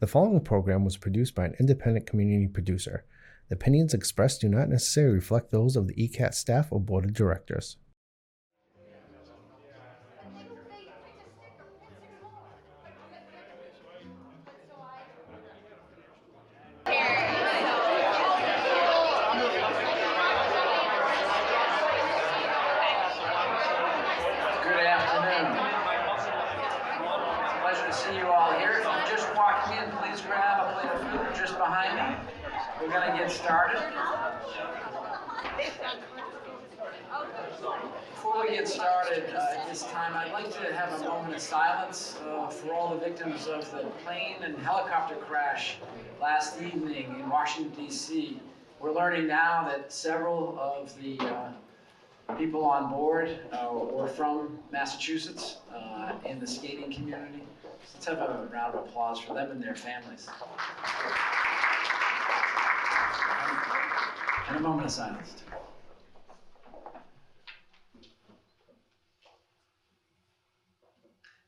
The following program was produced by an independent community producer. The opinions expressed do not necessarily reflect those of the ECAT staff or board of directors. Good afternoon. Pleasure to see you all here. If you're just walking in, please grab a plate of food just behind me. We're going to get started. Before we get started at this time, I'd like to have a moment of silence for all the victims of the plane and helicopter crash last evening in Washington, D.C. We're learning now that several of the people on board were from Massachusetts in the skating community. So let's have a round of applause for them and their families. And a moment of silence.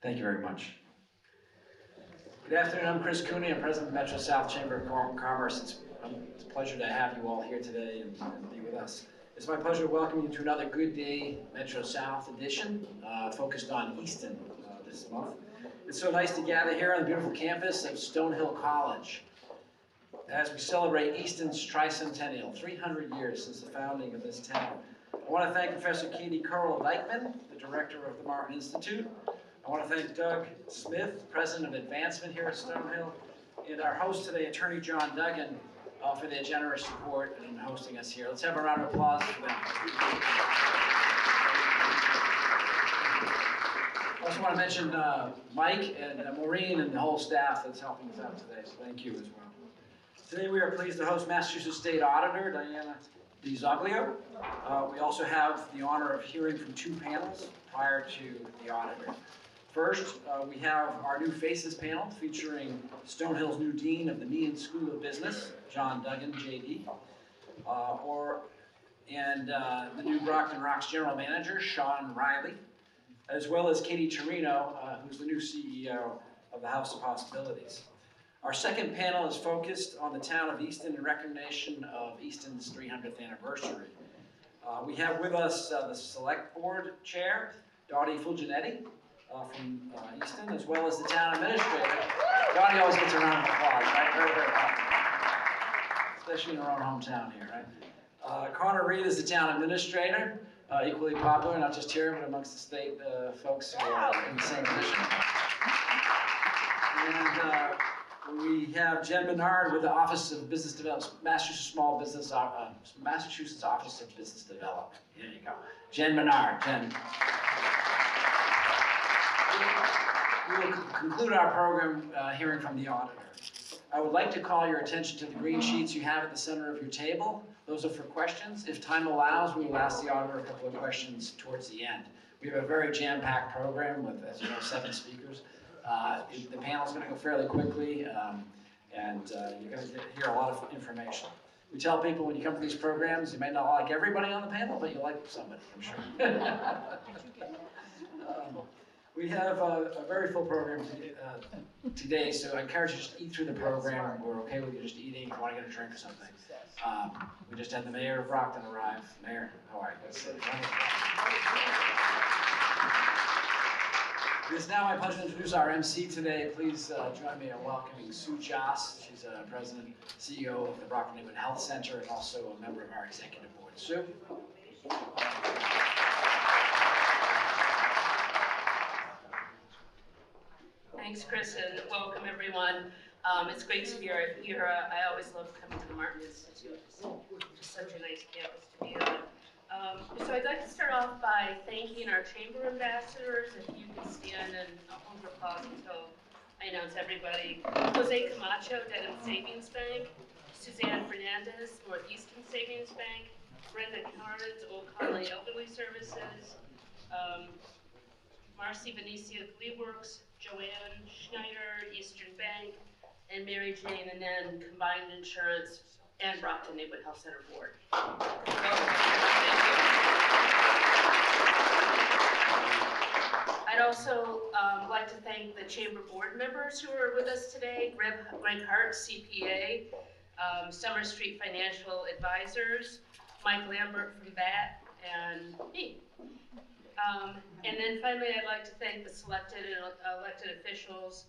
Thank you very much. Good afternoon, I'm Chris Cooney. I'm president of the Metro South Chamber of Commerce. It's a pleasure to have you all here today and be with us. It's my pleasure to welcome you to another Good Day Metro South edition focused on Easton this month. It's so nice to gather here on the beautiful campus of Stonehill College as we celebrate Easton's tricentennial, 300 years since the founding of this town. I want to thank Professor Katie Curl-Dykeman, the director of the Martin Institute. I want to thank Doug Smith, president of advancement here at Stonehill, and our host today, Attorney John Duggan, for their generous support in hosting us here. Let's have a round of applause for them. I also want to mention Mike and Maureen and the whole staff that's helping us out today, so thank you as well. Today we are pleased to host Massachusetts State Auditor Diana DiZoglio. We also have the honor of hearing from two panels prior to the auditor. First, we have our new Faces panel featuring Stonehill's new Dean of the Meehan School of Business, John Duggan, JD, and the new Brockton Rocks General Manager, Sean Riley, as well as Katie Torino, who's the new CEO of the House of Possibilities. Our second panel is focused on the town of Easton in recognition of Easton's 300th anniversary. We have with us the Select Board Chair, Dottie Fulginetti, from Easton, as well as the town administrator. Dottie always gets a round of applause, right? Very, very popular, especially in her own hometown here, right? Connor Reed is the town administrator, equally popular, not just here, but amongst the state folks who are in the same position. And we have Jen Menard with the Office of Business Development, Massachusetts Office of Business Development. Here you go. Jen Menard. Jen. We will conclude our program hearing from the auditor. I would like to call your attention to the green sheets you have at the center of your table. Those are for questions. If time allows, we will ask the auditor a couple of questions towards the end. We have a very jam-packed program with, as you know, 7 speakers. The panel's going to go fairly quickly, and you're going to hear a lot of information. We tell people when you come to these programs, you may not like everybody on the panel, but you like somebody, I'm sure. We have a very full program today, so I encourage you to just eat through the program. We're okay with you just eating. If you want to get a drink or something. We just had the mayor of Brockton arrive. Mayor, how are you? It is now my pleasure to introduce our MC today. Please join me in welcoming Sue Joss. She's president, CEO of the Brockton Neighborhood Health Center, and also a member of our executive board. Sue? Thanks, Chris, and welcome everyone. It's great to be here. I always love coming to the Martin Institute. It's just such a nice campus to be on. So I'd like to start off by thanking our chamber ambassadors. If you can stand and hold your applause until I announce everybody. Jose Camacho, Dedham Savings Bank. Suzanne Fernandez, Northeastern Savings Bank. Brenda Carnes, Old Colony Elderly Services. Marcy Benicia, Gleeworks. Joanne Schneider, Eastern Bank, and Mary Jane Anen, Combined Insurance, and Brockton Neighborhood Health Center Board. I'd also like to thank the Chamber board members who are with us today, Greg Hart, CPA, Summer Street Financial Advisors, Mike Lambert from BAT, and me. And then finally, I'd like to thank the selected and elected officials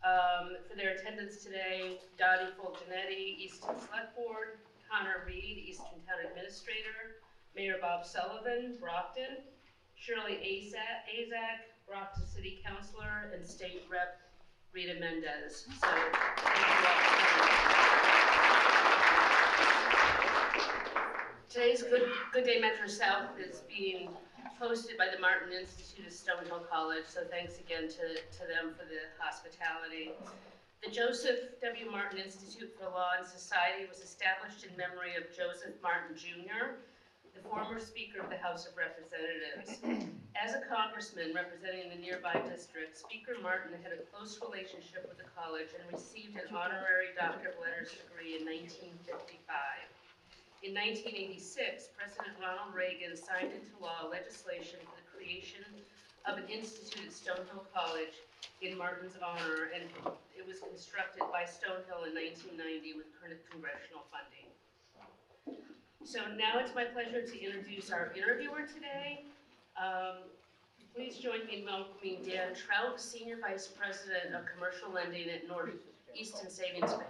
for their attendance today. Dottie Fulgenetti, Easton Select Board, Connor Reed, Easton Town Administrator, Mayor Bob Sullivan, Brockton, Shirley Azak, Brockton City Councilor, and State Rep Rita Mendez. So thank you all for coming. Today's Good Day Metro South is being hosted by the Martin Institute of Stonehill College, so thanks again to them for the hospitality. The Joseph W. Martin Institute for Law and Society was established in memory of Joseph Martin Jr., the former Speaker of the House of Representatives. As a congressman representing the nearby district, Speaker Martin had a close relationship with the college and received an honorary Doctor of Letters degree in 1955. In 1986, President Ronald Reagan signed into law legislation for the creation of an institute at Stonehill College in Martin's honor, and it was constructed by Stonehill in 1990 with congressional funding. So now it's my pleasure to introduce our interviewer today. Please join me in welcoming Dan Trout, Senior Vice President of Commercial Lending at Easton Savings Bank.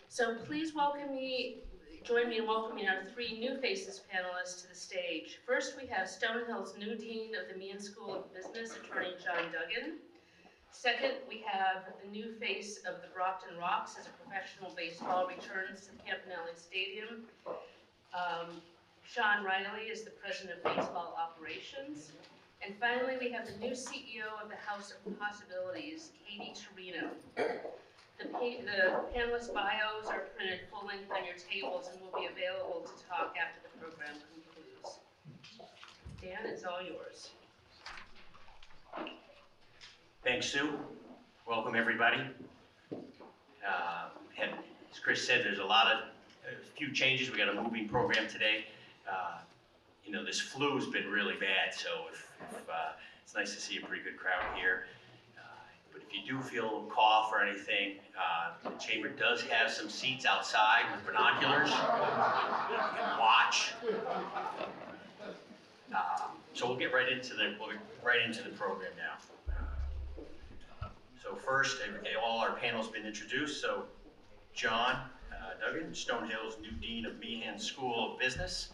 So please join me in welcoming our three new faces panelists to the stage. First, we have Stonehill's new Dean of the Meehan School of Business, Attorney John Duggan. Second, we have the new face of the Brockton Rocks as a professional baseball returns to the Campanelli Stadium. Sean Riley is the President of Baseball Operations. And finally, we have the new CEO of the House of Possibilities, Katie Torino. The panelist bios are printed full length on your tables and will be available to talk after the program concludes. Dan, it's all yours. Thanks, Sue. Welcome, everybody. And as Chris said, there's a few changes. We got a moving program today. This flu's been really bad, so if it's nice to see a pretty good crowd here. But if you do feel a cough or anything, the chamber does have some seats outside with binoculars. You can watch. So we'll get right into the program now. So first, all our panel's been introduced. So John Duggan, Stonehill's new Dean of Meehan School of Business.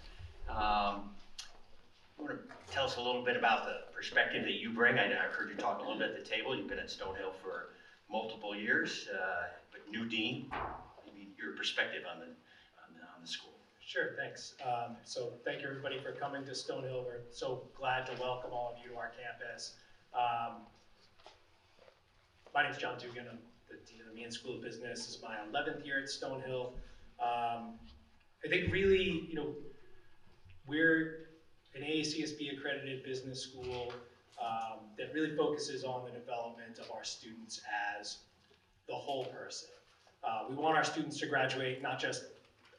You want to tell us a little bit about the perspective that you bring? I've heard you talk a little bit at the table. You've been at Stonehill for multiple years, but new Dean. Maybe your perspective on the school. Sure, thanks. So thank you everybody for coming to Stonehill. We're so glad to welcome all of you to our campus. My name is John Dugan. I'm the Dean of the Meehan School of Business. This is my 11th year at Stonehill. I think really, we're an AACSB accredited business school that really focuses on the development of our students as the whole person. We want our students to graduate not just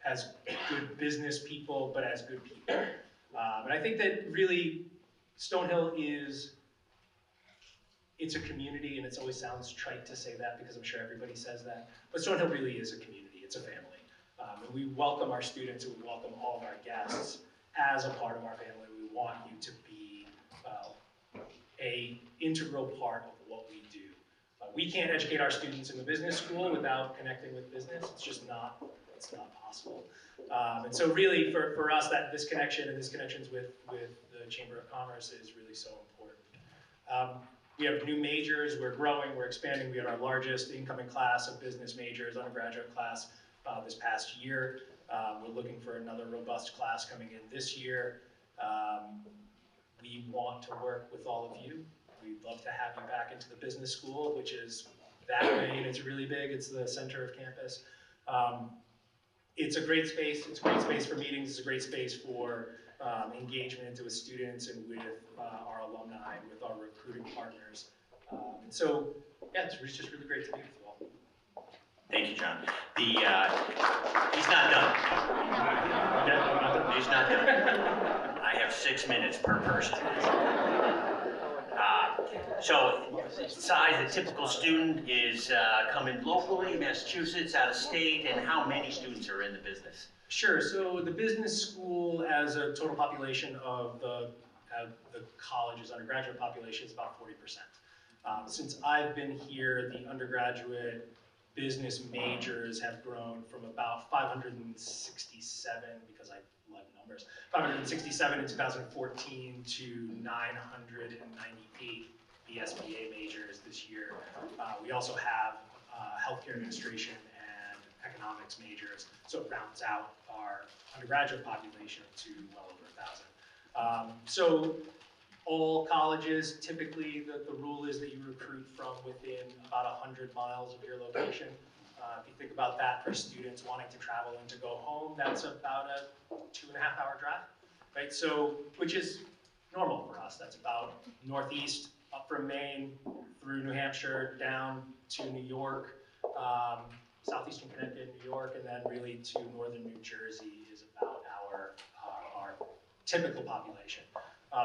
as good business people, but as good people. And I think that really Stonehill it's a community, and it always sounds trite to say that because I'm sure everybody says that, but Stonehill really is a community, it's a family. And we welcome our students and we welcome all of our guests as a part of our family. We want you to be an integral part of what we do. We can't educate our students in the business school without connecting with business. It's not possible. And so really for us, this connection and this connections with the Chamber of Commerce is really so important. We have new majors, we're growing, we're expanding. We had our largest incoming class of business majors, undergraduate class, this past year. We're looking for another robust class coming in this year. We want to work with all of you. We'd love to have you back into the business school, which is that way, and it's really big. It's the center of campus. It's a great space. It's a great space for meetings. It's a great space for engagement with students and with our alumni, with our recruiting partners. And so, yeah, it's just really great to be with you all. Thank you, John. He's not done. He's not done. I have 6 minutes per person. So, size, the typical student is coming locally, Massachusetts, out of state, and how many students are in the business? Sure, so the business school as a total population of the college's undergraduate population is about 40%. Since I've been here, the undergraduate business majors have grown from about 567, because I love numbers, 567 in 2014 to 998 BSBA majors this year. We also have healthcare administration and economics majors, so it rounds out our undergraduate population to well over 1,000. So all colleges, typically the rule is that you recruit from within about 100 miles of your location. If you think about that for students wanting to travel and to go home, that's about a 2.5-hour drive, right? So, which is normal for us. That's about northeast, up from Maine, through New Hampshire, down to New York, southeastern Connecticut, New York, and then really to northern New Jersey is about our typical population.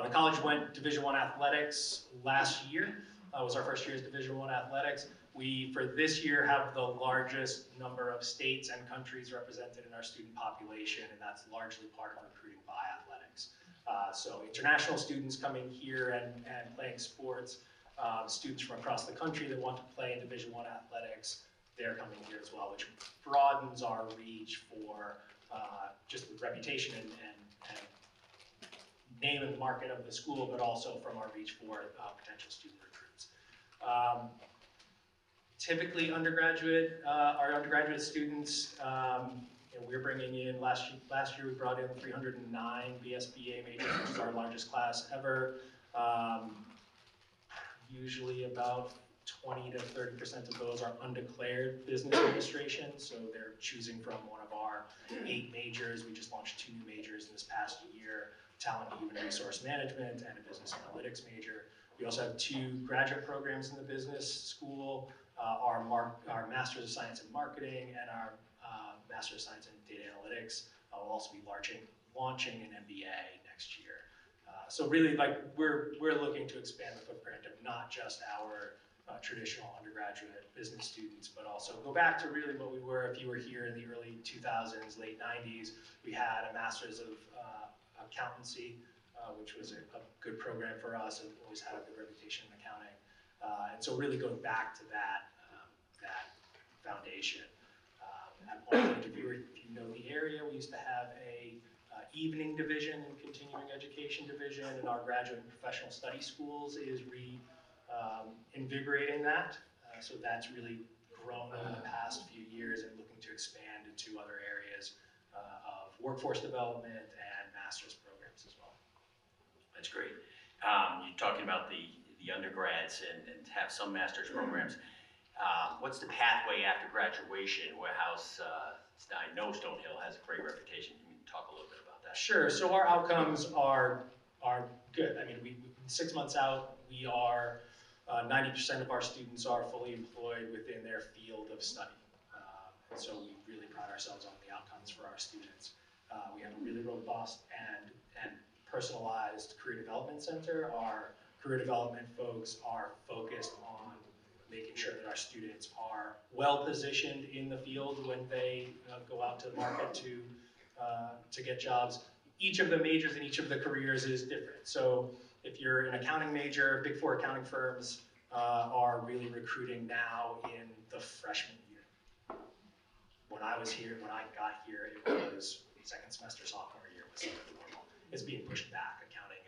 The college went Division I athletics last year. Was our first year as Division I athletics. We, for this year, have the largest number of states and countries represented in our student population, and that's largely part of recruiting by athletics. So international students coming here and playing sports, students from across the country that want to play in Division I athletics, they're coming here as well, which broadens our reach for just the reputation and name in the market of the school, but also from our reach for potential student recruits. Typically, our undergraduate students, we're bringing in, last year we brought in 309 BSBA majors, which is our largest class ever. Usually about 20 to 30% of those are undeclared business administration, so they're choosing from one of our 8 majors. We just launched 2 new majors in this past year, talent and human resource management and a business analytics major. We also have 2 graduate programs in the business school, our Master's of Science in Marketing and our Master's of Science in Data Analytics. We'll also be launching an MBA next year. So really, like, we're looking to expand the footprint of not just our traditional undergraduate business students, but also go back to really what we were. If you were here in the early 2000s, late 90s, we had a Master's of Accountancy, which was a good program for us and always had a good reputation in accounting. And so really going back to that foundation. At one point, if you know the area, we used to have a evening division and continuing education division, and our graduate and professional study schools is invigorating that. So that's really grown over the past few years and looking to expand into other areas of workforce development and master's programs as well. That's great. You're talking about the undergrads and have some master's programs. What's the pathway after graduation? I know Stonehill has a great reputation. Can you talk a little bit about that? Sure. So our outcomes are good. I mean, we 6 months out, we are 90% of our students are fully employed within their field of study. And so we really pride ourselves on the outcomes for our students. We have a really robust and personalized career development center. Our career development folks are focused on making sure that our students are well positioned in the field when they go out to the market to get jobs. Each of the majors and each of the careers is different. So if you're an accounting major, Big 4 accounting firms are really recruiting now in the freshman year. When I got here, it was second semester, sophomore year was sort of normal. It's being pushed back. Accounting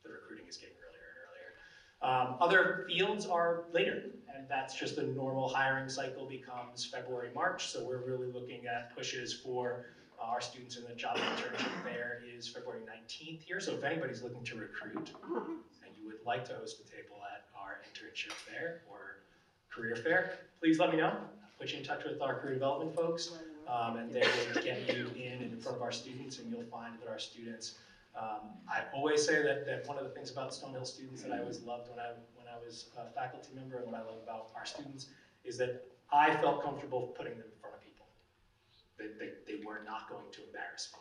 the recruiting is getting earlier and earlier. Other fields are later, and that's just the normal hiring cycle becomes February, March. So we're really looking at pushes for our students in the job internship there is February 19th here. So if anybody's looking to recruit and you would like to host a table at our internship fair or career fair, please let me know. I'll put you in touch with our career development folks, and they will get you in front of our students, and you'll find that our students, I always say that one of the things about Stonehill students that I always loved when I was a faculty member and what I love about our students is that I felt comfortable putting them in front of people. They were not going to embarrass me,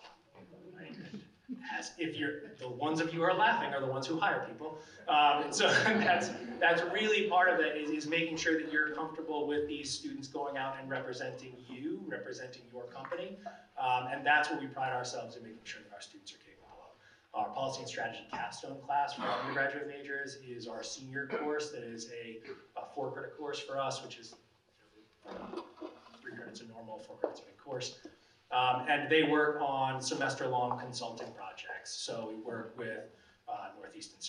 right? As if the ones of you who are laughing are the ones who hire people. And so that's really part of it, is making sure that you're comfortable with these students going out and representing you, representing your company. And that's what we pride ourselves in, making sure that our students are capable of. Our policy and strategy capstone class for our undergraduate majors is our senior course that is a 4-credit course for us, which is 3 credits a normal, 4 credits a big course. And they work on semester-long consulting projects. So we work with Easton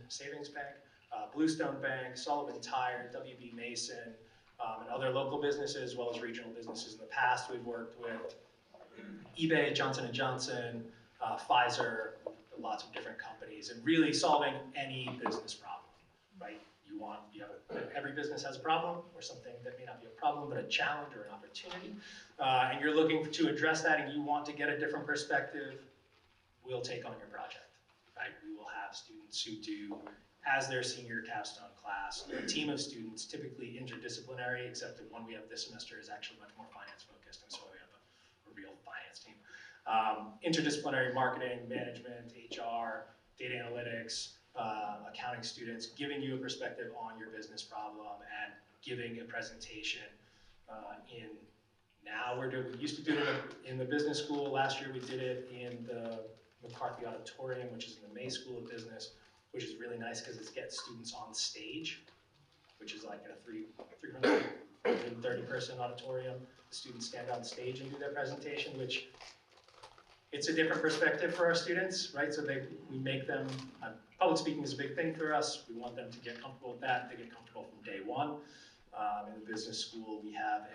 Savings Bank, Bluestone Bank, Sullivan Tire, WB Mason, and other local businesses, as well as regional businesses. In the past, we've worked with eBay, Johnson & Johnson, Pfizer, lots of different companies, and really solving any business problem, right? Every business has a problem, or something that may not be a problem, but a challenge or an opportunity, and you're looking to address that, and you want to get a different perspective, we'll take on your project, right? We will have students who do, as their senior capstone class, a team of students, typically interdisciplinary, except the one we have this semester is actually much more finance focused, and so we have a real finance team. Interdisciplinary marketing, management, HR, data analytics, accounting students, giving you a perspective on your business problem and giving a presentation we used to do it in the business school. Last year we did it in the McCarthy Auditorium, which is in the May School of Business, which is really nice because it gets students on stage, which is like a 330-person auditorium. The students stand on stage and do their presentation, which it's a different perspective for our students, right? So we make them, public speaking is a big thing for us. We want them to get comfortable with that. They get comfortable from day one. In the business school, we have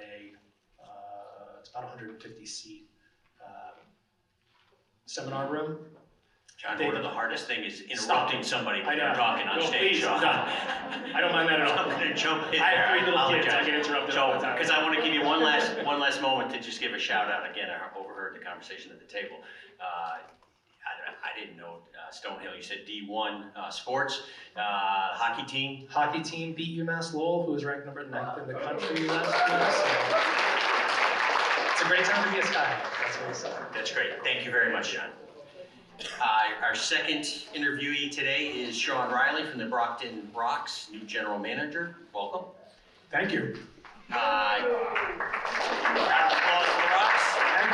it's about 150 seat seminar room. John, one of the hardest thing is interrupting somebody when they're talking on stage. Please, I don't mind that at all. Jump in I have 3 there. little kids, I get interrupted all the time. Because I want to give you one last moment to just give a shout out. Again, I overheard the conversation at the table. I didn't know Stonehill. You said D1 sports, hockey team. Hockey team beat UMass Lowell, who was ranked number 9th in the country last year. So it's a great time to be a Skyhawk. That's what we said. That's great. Thank you very much, John. Our second interviewee today is Sean Riley from the Brockton Rocks, new general manager. Welcome. Thank you. Round of applause for the Rocks. Thank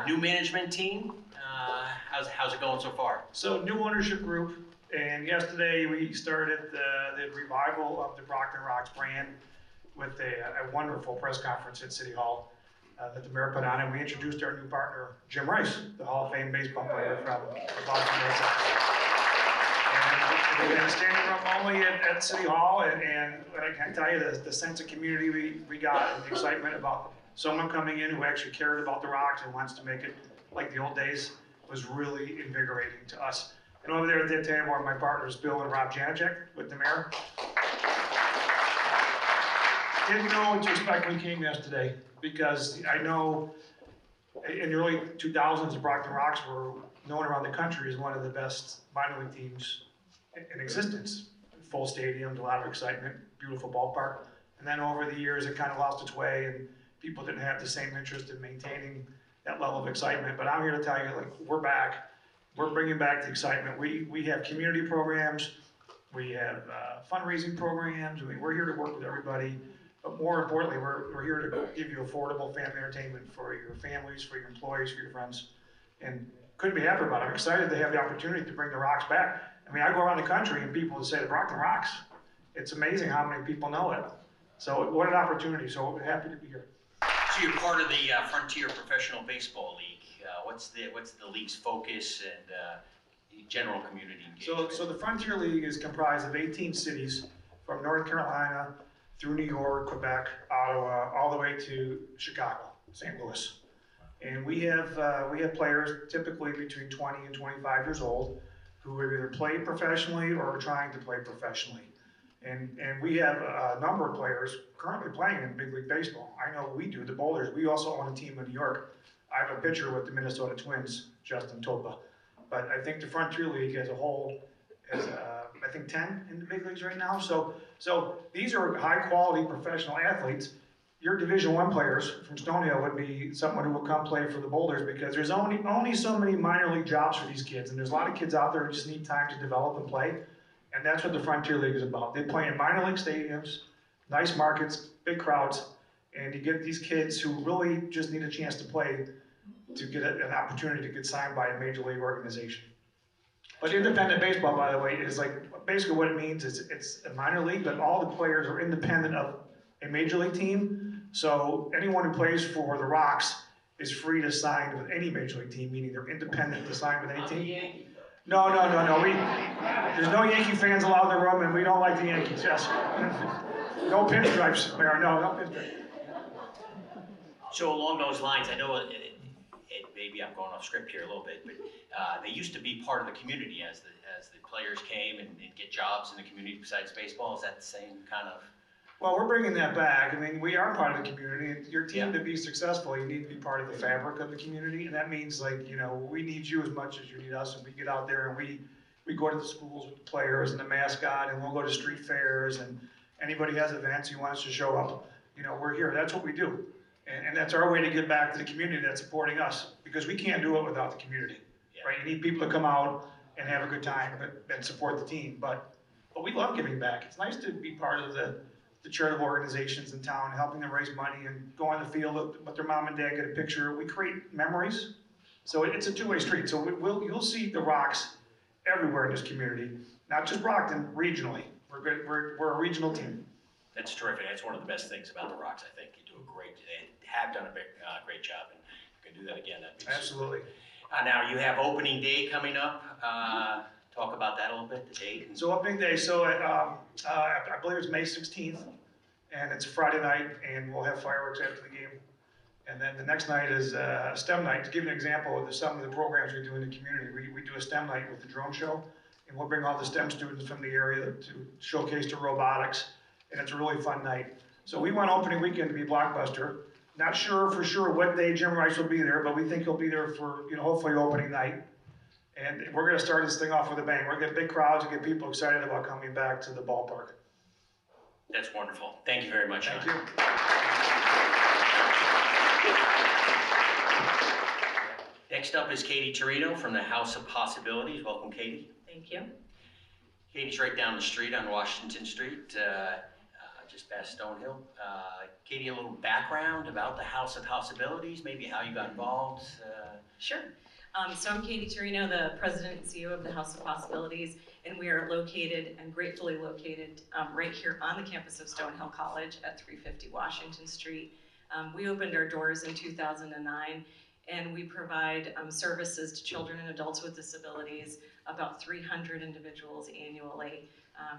you. New management team. How's it going so far? So new ownership group, and yesterday we started the revival of the Brockton Rocks brand with a wonderful press conference at City Hall that the mayor put on, and we introduced our new partner, Jim Rice, the Hall of Fame baseball player from the Boston Red Sox. And we had a standing room only at City Hall, and I can tell you the sense of community we got, and the excitement about someone coming in who actually cared about the Rocks and wants to make it like the old days was really invigorating to us. And over there at that table are my partners, Bill and Rob Janacek, with the mayor. Didn't know what to expect when we came yesterday, because I know in the early 2000s, the Brockton Rocks were known around the country as one of the best minor league teams in existence. Full stadiums, a lot of excitement, beautiful ballpark. And then over the years, it kind of lost its way, and people didn't have the same interest in maintaining that level of excitement. But I'm here to tell you, like, we're back. We're bringing back the excitement. We have community programs. We have fundraising programs. We're here to work with everybody. But more importantly, we're here to give you affordable family entertainment for your families, for your employees, for your friends. And couldn't be happier about it. I'm excited to have the opportunity to bring the Rocks back. I mean, I go around the country and people say the Brockton Rocks. It's amazing how many people know it. So what an opportunity. So we're happy to be here. So you're part of the Frontier Professional Baseball League. What's the league's focus and general community engagement? So the Frontier League is comprised of 18 cities from North Carolina through New York, Quebec, Ottawa, all the way to Chicago, St. Louis. And we have players typically between 20 and 25 years old who have either played professionally or are trying to play professionally. And we have a number of players currently playing in big league baseball. I know we do, the Boulders. We also own a team in New York. I have a pitcher with the Minnesota Twins, Justin Topa. But I think the Frontier League as a whole I think 10 in the big leagues right now. So these are high quality professional athletes. Your Division I players from Stonehill would be someone who will come play for the Boulders, because there's only so many minor league jobs for these kids, and there's a lot of kids out there who just need time to develop and play, and that's what the Frontier League is about. They play in minor league stadiums, nice markets, big crowds, and you get these kids who really just need a chance to play to get an opportunity to get signed by a major league organization. But independent baseball, by the way, is like, basically what it means is it's a minor league, but all the players are independent of a major league team. So anyone who plays for the Rocks is free to sign with any major league team, meaning they're independent to sign with any team. No. There's no Yankee fans allowed in the room, and we don't like the Yankees. Yes. No pinstripes, Mayor. No pinstripes. So along those lines, I know maybe I'm going off script here a little bit, but they used to be part of the community as the players came and get jobs in the community besides baseball. Is that the same kind of? Well, we're bringing that back. I mean, we are part of the community. Your team, to be successful, you need to be part of the fabric of the community, and that means, like, we need you as much as you need us, and we get out there and we go to the schools with the players and the mascot, and we'll go to street fairs, and anybody has events who wants to show up, we're here. That's what we do, and that's our way to give back to the community that's supporting us, because we can't do it without the community, right? You need people to come out and have a good time and support the team, but we love giving back. It's nice to be part of the charitable organizations in town, helping them raise money and go on the field with their mom and dad, get a picture. We create memories. So it's a two-way street. So you'll see the Rocks everywhere in this community, not just Brockton, regionally. We're a regional team. That's terrific. That's one of the best things about the Rocks, I think. You have done a great job, and you can do that again. Absolutely. Now, you have opening day coming up. Talk about that a little bit, the date. So opening day, I believe it's May 16th, and it's Friday night, and we'll have fireworks after the game. And then the next night is STEM night. To give you an example of some of the programs we do in the community, we do a STEM night with the drone show, and we'll bring all the STEM students from the area to showcase their robotics, and it's a really fun night. So we want opening weekend to be blockbuster. Not sure for sure what day Jim Rice will be there, but we think he'll be there for, hopefully opening night. And we're going to start this thing off with a bang. We're going to get big crowds and get people excited about coming back to the ballpark. That's wonderful. Thank you very much, Sean. Thank you. Next up is Katie Torino from the House of Possibilities. Welcome, Katie. Thank you. Katie's right down the street on Washington Street, just past Stonehill. Katie, a little background about the House of Possibilities, maybe how you got involved. Sure. So I'm Katie Torino, the president and CEO of the House of Possibilities, and we are located and gratefully located right here on the campus of Stonehill College at 350 Washington Street. We opened our doors in 2009, and we provide services to children and adults with disabilities, about 300 individuals annually,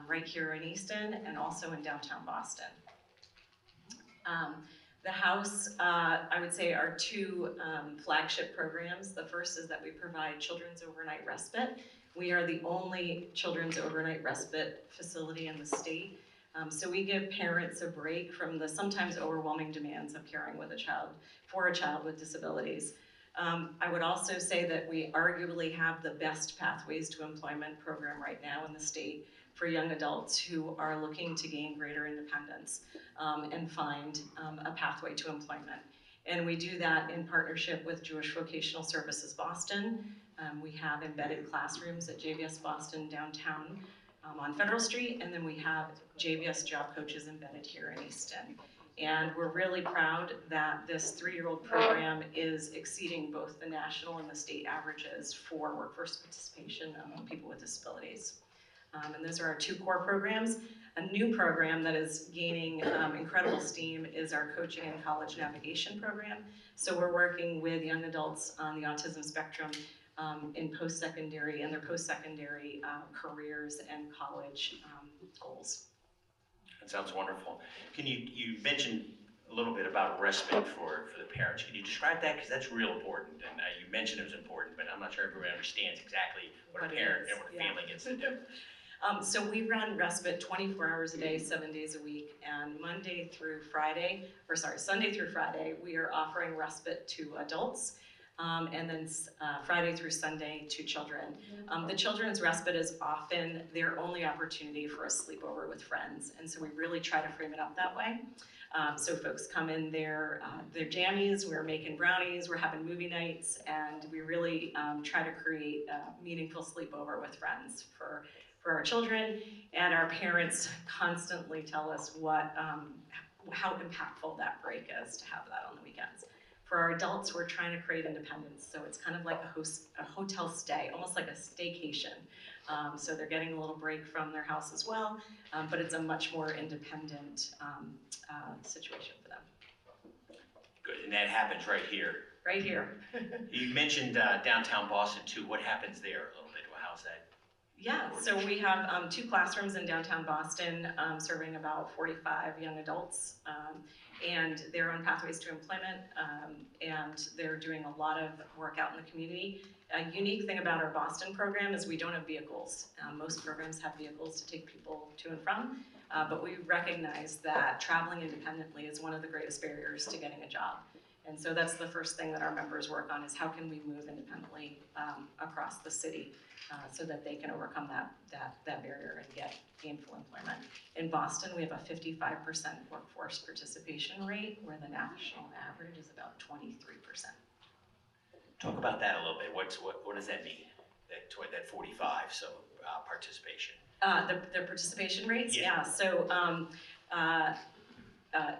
right here in Easton and also in downtown Boston. The House, I would say, are two flagship programs. The first is that we provide children's overnight respite. We are the only children's overnight respite facility in the state. So we give parents a break from the sometimes overwhelming demands of caring for a child with disabilities. I would also say that we arguably have the best pathways to employment program right now in the state for young adults who are looking to gain greater independence and find a pathway to employment. And we do that in partnership with Jewish Vocational Services Boston. We have embedded classrooms at JVS Boston downtown on Federal Street, and then we have JVS Job Coaches embedded here in Easton. And we're really proud that this 3-year-old program is exceeding both the national and the state averages for workforce participation among people with disabilities. And those are our two core programs. A new program that is gaining incredible steam is our coaching and college navigation program. So we're working with young adults on the autism spectrum in post-secondary and their post-secondary careers and college goals. That sounds wonderful. You mentioned a little bit about respite for the parents. Can you describe that? Because that's real important. And you mentioned it was important, but I'm not sure everybody understands exactly what a parent and what a family gets to do. So we run respite 24 hours a day, 7 days a week, and Sunday through Friday, we are offering respite to adults. and then Friday through Sunday, 2 children. The children's respite is often their only opportunity for a sleepover with friends, and so we really try to frame it up that way. So folks come in their jammies, we're making brownies, we're having movie nights, and we really try to create a meaningful sleepover with friends for our children. And our parents constantly tell us how impactful that break is to have that on the weekends. For our adults, we're trying to create independence, so it's kind of like a hotel stay, almost like a staycation. So they're getting a little break from their house as well, but it's a much more independent situation for them. Good, and that happens right here. Right here. You mentioned downtown Boston too. What happens there a little bit? How's that? Yeah, so we have 2 classrooms in downtown Boston serving about 45 young adults, and they're on pathways to employment, and they're doing a lot of work out in the community. A unique thing about our Boston program is we don't have vehicles. Most programs have vehicles to take people to and from, but we recognize that traveling independently is one of the greatest barriers to getting a job. And so that's the first thing that our members work on, is how can we move independently across the city so that they can overcome that barrier and get gainful employment. In Boston, we have a 55% workforce participation rate, where the national average is about 23%. Talk about that a little bit. What does that mean? That 45, so participation. The participation rates, yeah. So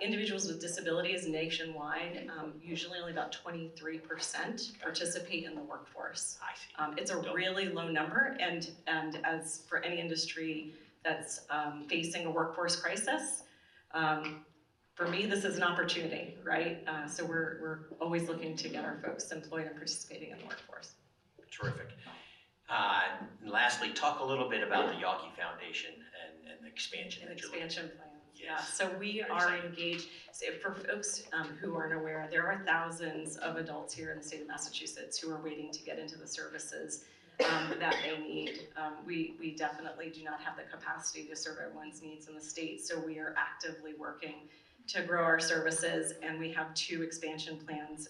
individuals with disabilities nationwide, usually only about 23% participate in the workforce. I see. It's a really low number, and as for any industry that's facing a workforce crisis, for me, this is an opportunity, right? So we're always looking to get our folks employed and participating in the workforce. Terrific. And lastly, talk a little bit about the Yawkey Foundation and the expansion. And expansion plans. Yes. Yeah, so we are engaged. So for folks who aren't aware, there are thousands of adults here in the state of Massachusetts who are waiting to get into the services that they need. We definitely do not have the capacity to serve everyone's needs in the state, so we are actively working to grow our services, and we have 2 expansion plans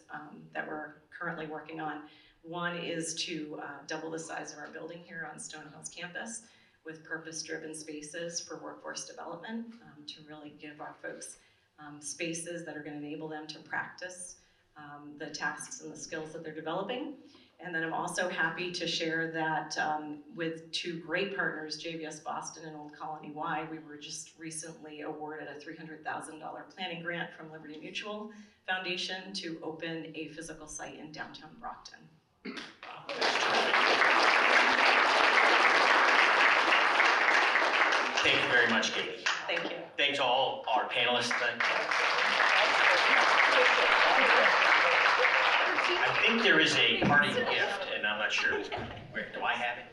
that we're currently working on. One is to double the size of our building here on Stonehill's campus with purpose-driven spaces for workforce development, to really give our folks spaces that are going to enable them to practice the tasks and the skills that they're developing. And then I'm also happy to share that with 2 great partners, JVS Boston and Old Colony Y, we were just recently awarded a $300,000 planning grant from Liberty Mutual Foundation to open a physical site in downtown Brockton. Thank you very much, Katie. Thank you. Thanks to all our panelists. I think there is a parting gift, and I'm not sure where. Do I have it?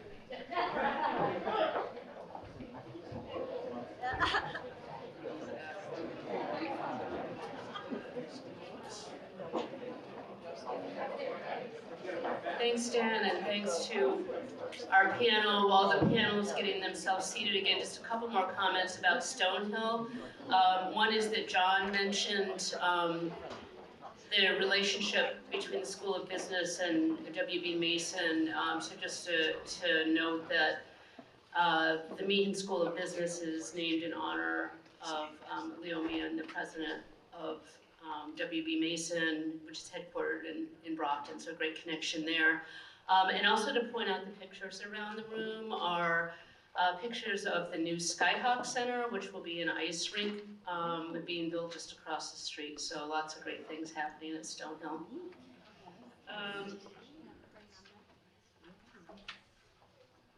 Thanks, Dan, and thanks to our panel. While the panel is getting themselves seated again, just a couple more comments about Stonehill. One is that John mentioned the relationship between the School of Business and W.B. Mason. So just to note that the Meehan School of Business is named in honor of Leo Meehan, the president of W.B. Mason, which is headquartered in Brockton, so a great connection there. And also to point out the pictures around the room are pictures of the new Skyhawk Center, which will be an ice rink being built just across the street. So lots of great things happening at Stonehill.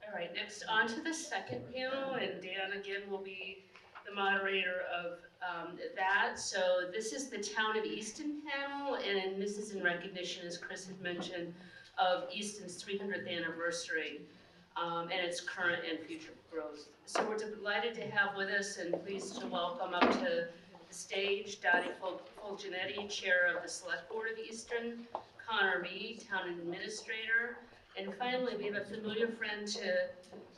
All right, next on to the second panel, and Dan again will be the moderator of that. So this is the Town of Easton panel, and this is in recognition, as Chris had mentioned, of Easton's 300th anniversary and its current and future growth. So we're delighted to have with us and pleased to welcome up to the stage Dottie Fulginetti, Chair of the Select Board of Easton, Connor Reed, Town Administrator, and finally we have a familiar friend to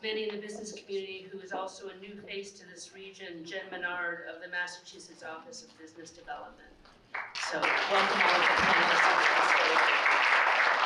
many in the business community who is also a new face to this region, Jen Menard of the Massachusetts Office of Business Development. So welcome all of the panelists to the stage.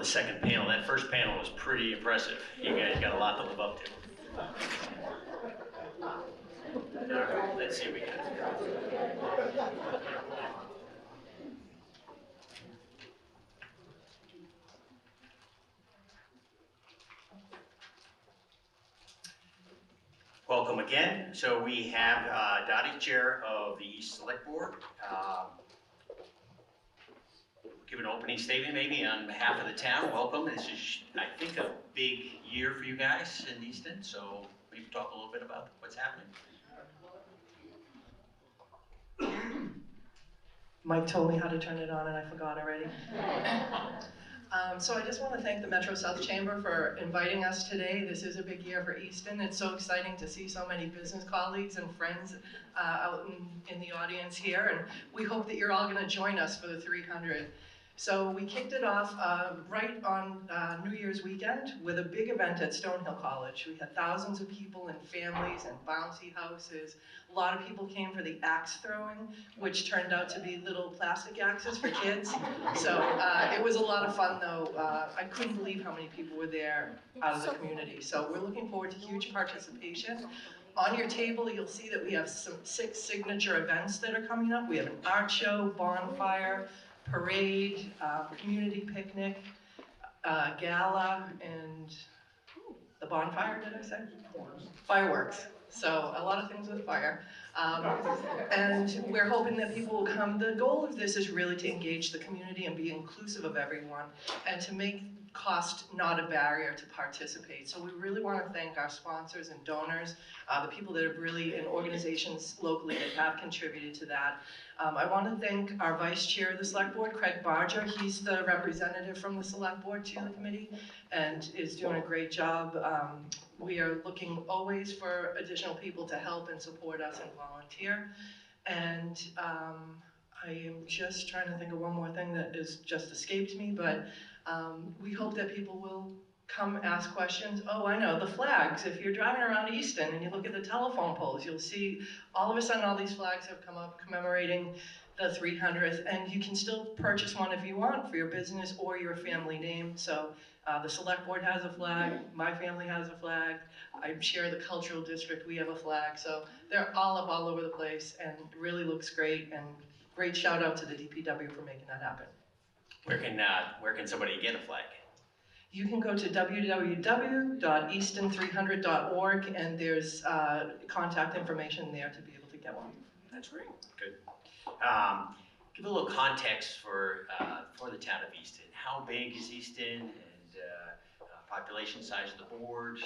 the second panel. That first panel was pretty impressive. You guys got a lot to live up to. All right, let's see what we got. Welcome again. So we have Dottie, Chair of the East Select Board. Give an opening statement maybe on behalf of the town. Welcome. This is, I think, a big year for you guys in Easton, so maybe talk a little bit about what's happening. Mike told me how to turn it on and I forgot already. So I just want to thank the Metro South Chamber for inviting us today. This is a big year for Easton. It's so exciting to see so many business colleagues and friends out in the audience here, and we hope that you're all going to join us for the 300. So we kicked it off right on New Year's weekend with a big event at Stonehill College. We had thousands of people and families and bouncy houses. A lot of people came for the axe throwing, which turned out to be little plastic axes for kids. So it was a lot of fun though. I couldn't believe how many people were there out of the community. So we're looking forward to huge participation. On your table, you'll see that we have 6 signature events that are coming up. We have an art show, bonfire, parade, community picnic, gala, and the bonfire, did I say? Fireworks. So a lot of things with fire. And we're hoping that people will come. The goal of this is really to engage the community and be inclusive of everyone and to make cost not a barrier to participate. So we really want to thank our sponsors and donors, the people that have really, and organizations locally that have contributed to that. I want to thank our Vice Chair of the Select Board, Craig Barger. He's the representative from the Select Board to the committee and is doing a great job. We are looking always for additional people to help and support us and volunteer. And I am just trying to think of one more thing that has just escaped me, but we hope that people will come ask questions. Oh, I know, the flags. If you're driving around Easton and you look at the telephone poles, you'll see all of a sudden all these flags have come up commemorating the 300th, and you can still purchase one if you want for your business or your family name. So the Select Board has a flag, my family has a flag, I share the cultural district, we have a flag. So they're all up all over the place and it really looks great, and great shout out to the DPW for making that happen. Where can somebody get a flag? You can go to www.easton300.org and there's contact information there to be able to get one. That's great. Good. Give a little context for the town of Easton. How big is Easton, and population size of the board?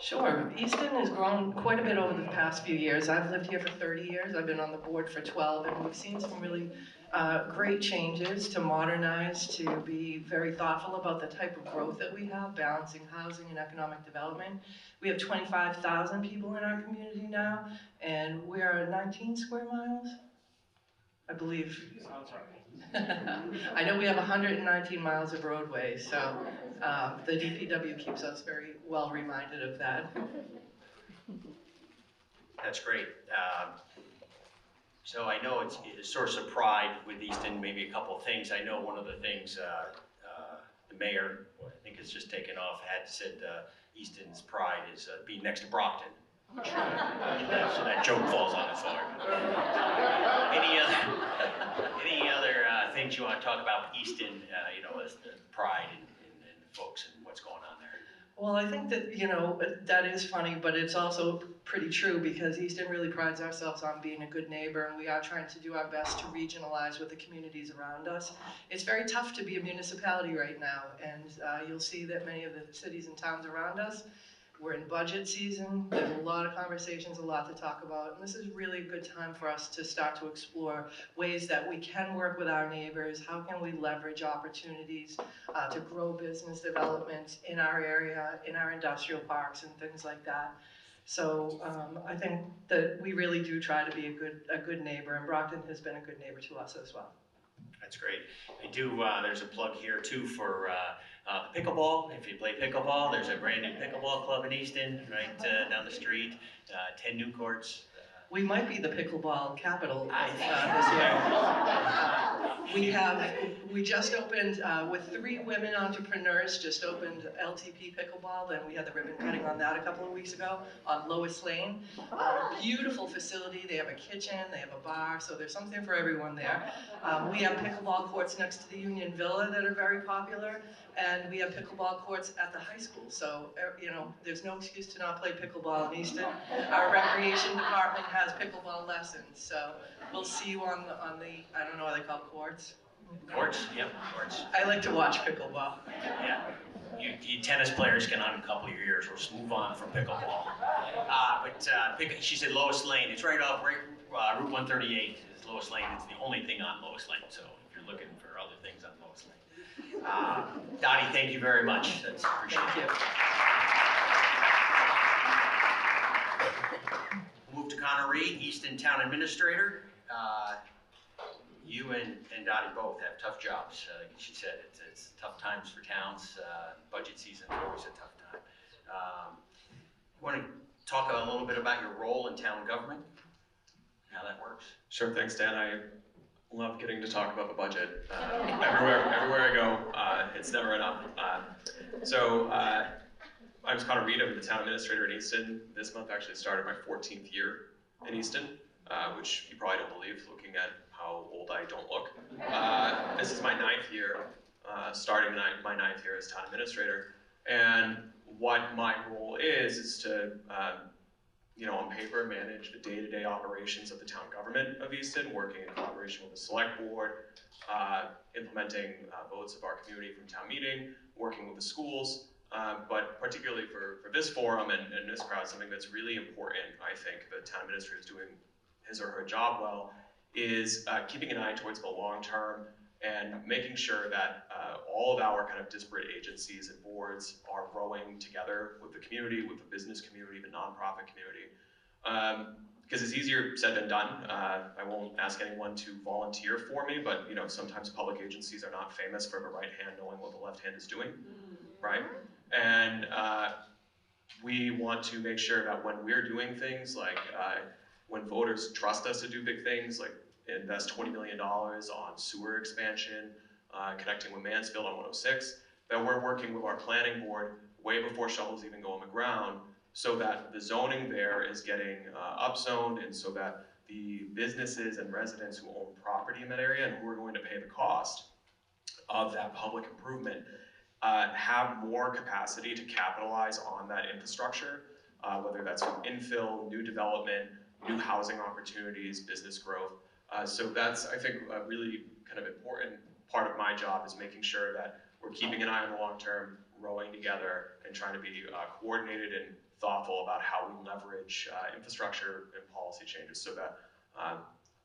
Sure. Easton has grown quite a bit over the past few years. I've lived here for 30 years. I've been on the board for 12, and we've seen some really great changes to modernize, to be very thoughtful about the type of growth that we have, balancing housing and economic development. We have 25,000 people in our community now, and we are 19 square miles, I believe. I know we have 119 miles of roadway, so the DPW keeps us very well reminded of that. That's great. So I know it's a source of pride with Easton, maybe a couple of things. I know one of the things the mayor, I think it's just taken off, had said Easton's pride is being next to Brockton. So that joke falls on its own. Any other things you want to talk about Easton, as the pride and folks and what's going on there? Well, I think that, that is funny, but it's also pretty true because Easton really prides ourselves on being a good neighbor, and we are trying to do our best to regionalize with the communities around us. It's very tough to be a municipality right now, and you'll see that many of the cities and towns around us, we're in budget season, there's a lot of conversations, a lot to talk about, and this is really a good time for us to start to explore ways that we can work with our neighbors, how can we leverage opportunities to grow business development in our area, in our industrial parks and things like that. So I think that we really do try to be a good neighbor, and Brockton has been a good neighbor to us as well. That's great. I do, there's a plug here too for the pickleball. If you play pickleball, there's a brand new pickleball club in Easton, right down the street, 10 new courts. We might be the pickleball capital this year. We just opened, with 3 women entrepreneurs, just opened LTP Pickleball. Then we had the ribbon cutting on that a couple of weeks ago on Lois Lane. Beautiful facility. They have a kitchen, they have a bar, so there's something for everyone there. We have pickleball courts next to the Union Villa that are very popular, and we have pickleball courts at the high school. So, you know, there's no excuse to not play pickleball in Easton. Our recreation department has pickleball lessons, so we'll see you on the, I don't know what they call courts. Courts, yep, courts. I like to watch pickleball. Yeah. You tennis players can uncouple your ears. We'll just move on from pickleball. She said Lois Lane. It's right off Route 138 is Lois Lane. It's the only thing on Lois Lane. So if you're looking for other things on Lois Lane. Dottie, thank you very much. That's appreciated. Thank you. Move to Connor Reed, Easton Town Administrator. You and Dottie both have tough jobs. Like she said, it's tough times for towns. Budget season is always a tough time. Want to talk a little bit about your role in town government, how that works? Sure, thanks, Dan. I love getting to talk about the budget. Everywhere I go, it's never enough. I'm Connor Reed. I'm the town administrator in Easton. This month actually started my 14th year in Easton, which you probably don't believe looking at how old I don't look. This is my 9th year, starting my 9th year as town administrator. And what my role is to, on paper, manage the day-to-day operations of the town government of Easton, working in collaboration with the select board, implementing votes of our community from town meeting, working with the schools, but particularly for this forum and this crowd, something that's really important, I think, the town administrator is doing his or her job well, is keeping an eye towards the long term and making sure that all of our kind of disparate agencies and boards are rowing together with the community, with the business community, the nonprofit community. Because it's easier said than done. I won't ask anyone to volunteer for me, but sometimes public agencies are not famous for the right hand knowing what the left hand is doing, right? And we want to make sure that when we're doing things like when voters trust us to do big things like invest $20 million on sewer expansion, connecting with Mansfield on 106, that we're working with our planning board way before shovels even go on the ground, so that the zoning there is getting upzoned, and so that the businesses and residents who own property in that area and who are going to pay the cost of that public improvement have more capacity to capitalize on that infrastructure, whether that's through infill, new development, new housing opportunities, business growth. So that's, I think, a really kind of important part of my job, is making sure that we're keeping an eye on the long term, rowing together, and trying to be coordinated and thoughtful about how we leverage infrastructure and policy changes so that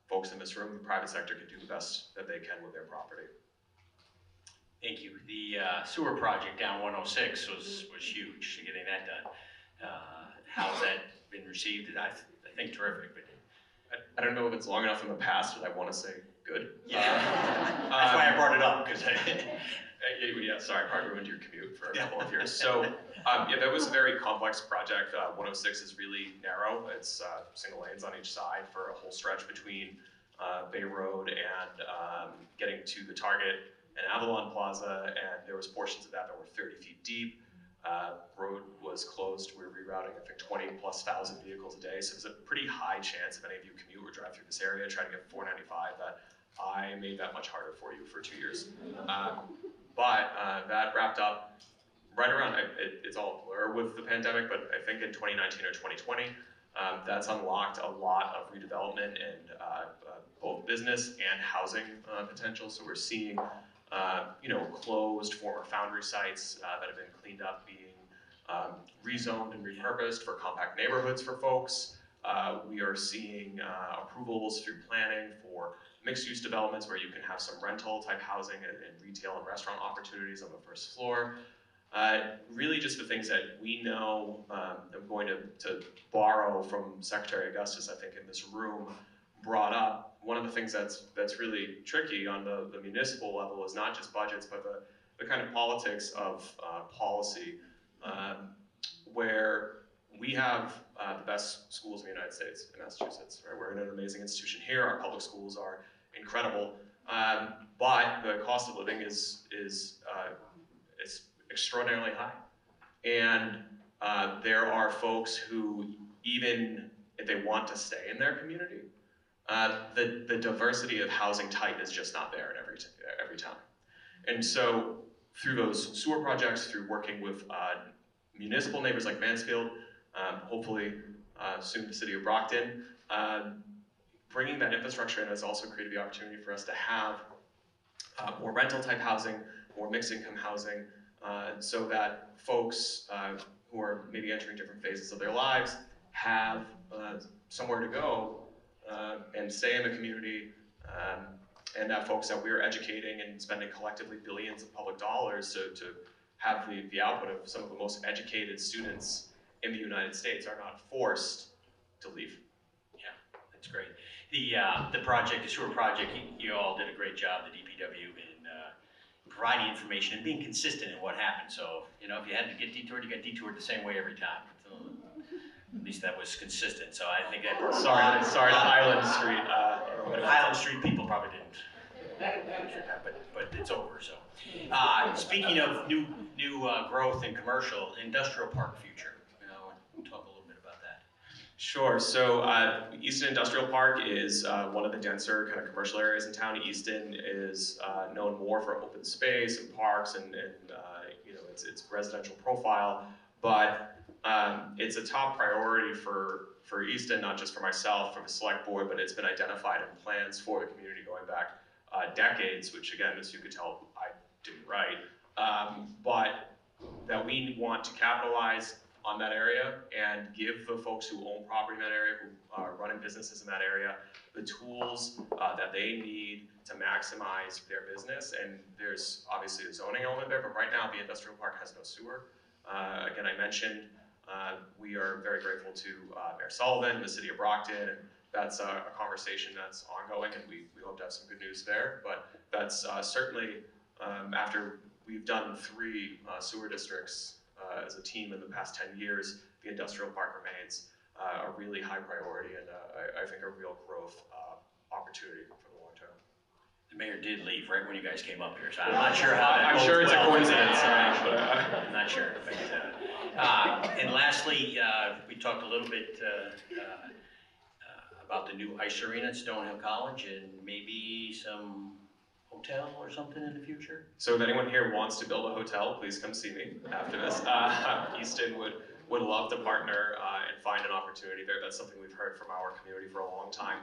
folks in this room, the private sector, can do the best that they can with their property. Thank you. The sewer project down 106 was huge, getting that done. How's that been received? I think terrific. But I don't know if it's long enough in the past, but I want to say good. Yeah, that's why I brought it up, because yeah, sorry, probably ruined your commute for a couple of years. So, yeah, that was a very complex project. 106 is really narrow. It's single lanes on each side for a whole stretch between Bay Road and getting to the Target and Avalon Plaza, and there was portions of that were 30 feet deep. Road was closed. We were rerouting, I think, 20,000+ vehicles a day, so there's a pretty high chance if any of you commute or drive through this area trying to get 495 that I made that much harder for you for 2 years. But that wrapped up right around, it's all a blur with the pandemic, but I think in 2019 or 2020, that's unlocked a lot of redevelopment and both business and housing potential. So we're seeing closed former foundry sites that have been cleaned up being rezoned and repurposed for compact neighborhoods for folks. We are seeing approvals through planning for mixed-use developments where you can have some rental type housing and retail and restaurant opportunities on the first floor. Really just the things that we know. I'm going to borrow from Secretary Augustus, I think, in this room, brought up. One of the things that's really tricky on the municipal level is not just budgets, but the kind of politics of policy, where we have the best schools in the United States, in Massachusetts. Right? We're in an amazing institution here. Our public schools are incredible. but the cost of living is extraordinarily high. And there are folks who, even if they want to stay in their community, the diversity of housing type is just not there in every town. And so through those sewer projects, through working with municipal neighbors like Mansfield, hopefully soon the city of Brockton, bringing that infrastructure in has also created the opportunity for us to have more rental type housing, more mixed income housing, so that folks who are maybe entering different phases of their lives have somewhere to go and stay in the community, and that folks that we're educating and spending collectively billions of public dollars to have the output of some of the most educated students in the United States are not forced to leave. Yeah, that's great. The project, the sewer project, you all did a great job, the DPW, in providing information and being consistent in what happened. So, you know, if you had to get detoured, you got detoured the same way every time. So, at least that was consistent. So I think that. Sorry to Highland Street. Highland Street people probably didn't. But it's over. So, speaking of new growth in commercial, industrial park future. You know, we'll talk a little bit about that. Sure. So Easton Industrial Park is one of the denser kind of commercial areas in town. Easton is known more for open space and parks and you know, its residential profile, but it's a top priority for Easton, not just for myself, for the select board, but it's been identified in plans for the community going back decades, which again, as you could tell, I didn't write, but that we want to capitalize on that area and give the folks who own property in that area, who are running businesses in that area, the tools that they need to maximize their business. And there's obviously a zoning element there, but right now the industrial park has no sewer. Again, I mentioned we are very grateful to Mayor Sullivan, the city of Brockton, and that's a conversation that's ongoing, and we hope to have some good news there. But that's certainly, after we've done 3 sewer districts as a team in the past 10 years, the industrial park remains a really high priority and I think a real growth opportunity for the long term. The mayor did leave right when you guys came up here, so I'm not sure how that. I'm sure it's a coincidence. I'm not sure. And lastly, we talked a little bit about the new ice arena at Stonehill College and maybe some hotel or something in the future? So if anyone here wants to build a hotel, please come see me after this. Easton would love to partner and find an opportunity there. That's something we've heard from our community for a long time.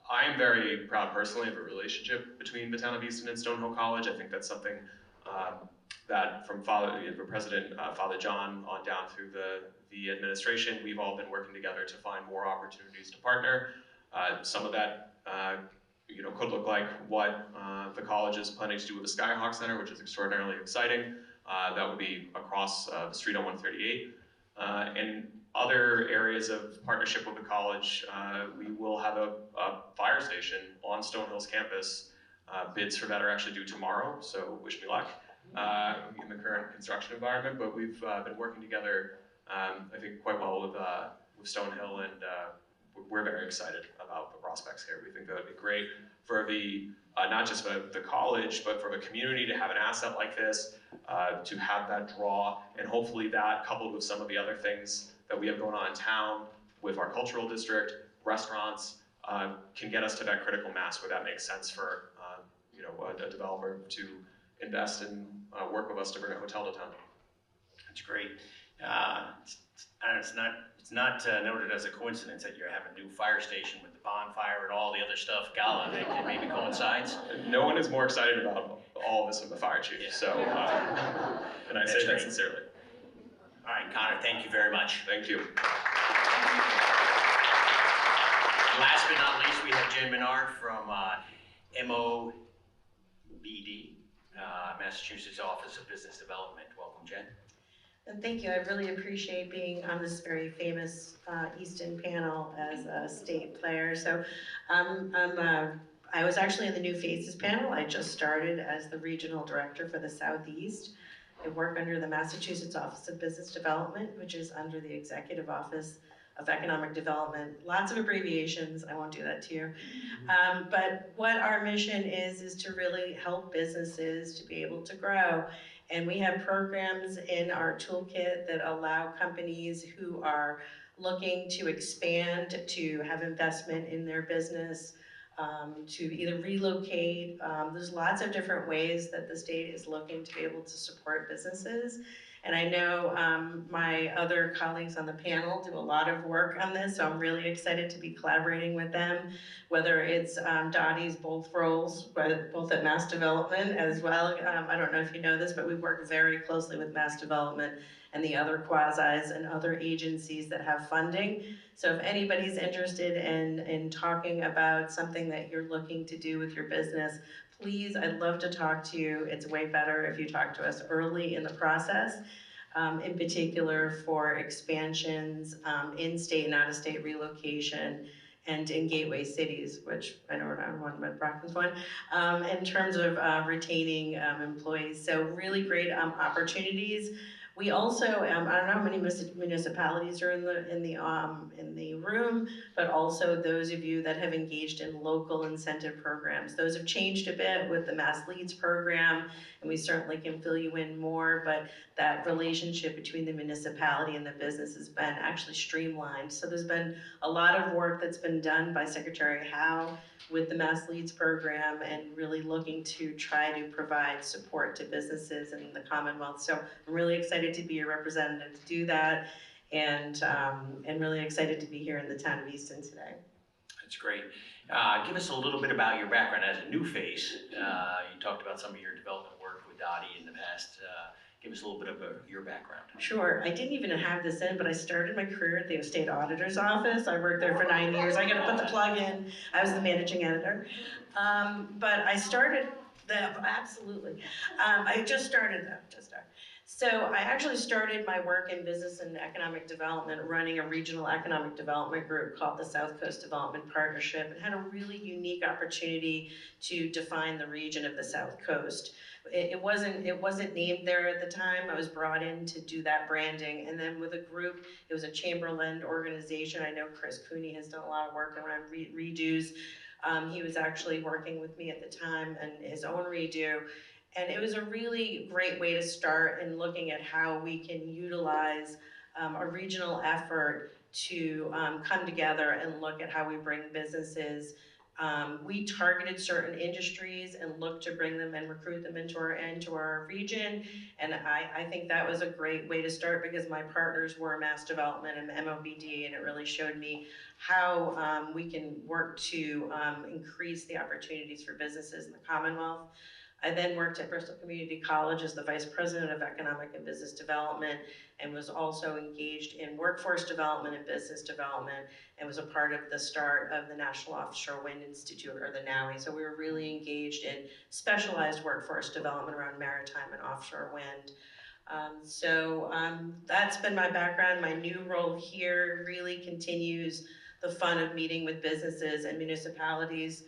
I'm very proud personally of a relationship between the Town of Easton and Stonehill College. I think that's something that from President Father John on down through the administration, we've all been working together to find more opportunities to partner. Some of that could look like what the college is planning to do with the Skyhawk Center, which is extraordinarily exciting. That would be across the street on 138. And other areas of partnership with the college, we will have a fire station on Stonehill's campus. Bids for that are actually due tomorrow, so wish me luck in the current construction environment. But we've been working together, I think, quite well with Stonehill, and we're very excited about the prospects here. We think that would be great for the not just for the college, but for the community to have an asset like this, to have that draw, and hopefully that, coupled with some of the other things that we have going on in town with our cultural district, restaurants, can get us to that critical mass where that makes sense for a developer to invest and work with us to bring a hotel to town. That's great. It's not noted as a coincidence that you're having a new fire station with the bonfire and all the other stuff. Gala, that maybe coincides. No one is more excited about all of this than the fire chief. Yeah. So, and I say that sincerely. All right, Connor, thank you very much. Thank you. Last but not least, we have Jen Menard from MOBD, Massachusetts Office of Business Development. Welcome, Jen. And thank you. I really appreciate being on this very famous Easton panel as a state player. So I was actually in the New Faces panel. I just started as the regional director for the Southeast. I work under the Massachusetts Office of Business Development, which is under the Executive Office of Economic Development. Lots of abbreviations, I won't do that to you. But what our mission is to really help businesses to be able to grow. And we have programs in our toolkit that allow companies who are looking to expand, to have investment in their business, to either relocate. There's lots of different ways that the state is looking to be able to support businesses. And I know my other colleagues on the panel do a lot of work on this, so I'm really excited to be collaborating with them, whether it's Dottie's both roles, both at Mass Development as well. I don't know if you know this, but we work very closely with Mass Development and the other quasis and other agencies that have funding. So if anybody's interested in talking about something that you're looking to do with your business, please, I'd love to talk to you. It's way better if you talk to us early in the process, in particular for expansions, in-state and out-of-state relocation, and in gateway cities, which I know we're not one, but Brockton's one, in terms of retaining employees. So really great opportunities. We also, I don't know how many municipalities are in the room, but also those of you that have engaged in local incentive programs. Those have changed a bit with the Mass Leads program, and we certainly can fill you in more, but that relationship between the municipality and the business has been actually streamlined. So there's been a lot of work that's been done by Secretary Howe with the Mass Leads program and really looking to try to provide support to businesses in the Commonwealth. So I'm really excited to be a representative to do that, and really excited to be here in the town of Easton today. That's great. Give us a little bit about your background as a new face. You talked about some of your development work with Dottie in the past. Give us a little bit of your background. Sure. I didn't even have this in, but I started my career at the state auditor's office. I worked there for 9 years. I got to put the plug in. I was the managing editor. But I started, absolutely. I just started though, So I actually started my work in business and economic development running a regional economic development group called the South Coast Development Partnership, and had a really unique opportunity to define the region of the South Coast. It wasn't named there at the time. I was brought in to do that branding, and then with a group, it was a chamber-led organization. I know Chris Cooney has done a lot of work around redos. He was actually working with me at the time and his own redo. And it was a really great way to start in looking at how we can utilize a regional effort to come together and look at how we bring businesses. We targeted certain industries and looked to bring them and recruit them into our region. And I think that was a great way to start, because my partners were Mass Development and MOBD, and it really showed me how we can work to increase the opportunities for businesses in the Commonwealth. I then worked at Bristol Community College as the Vice President of Economic and Business Development, and was also engaged in workforce development and business development, and was a part of the start of the National Offshore Wind Institute, or the NOWI. So we were really engaged in specialized workforce development around maritime and offshore wind. That's been my background. My new role here really continues the fun of meeting with businesses and municipalities,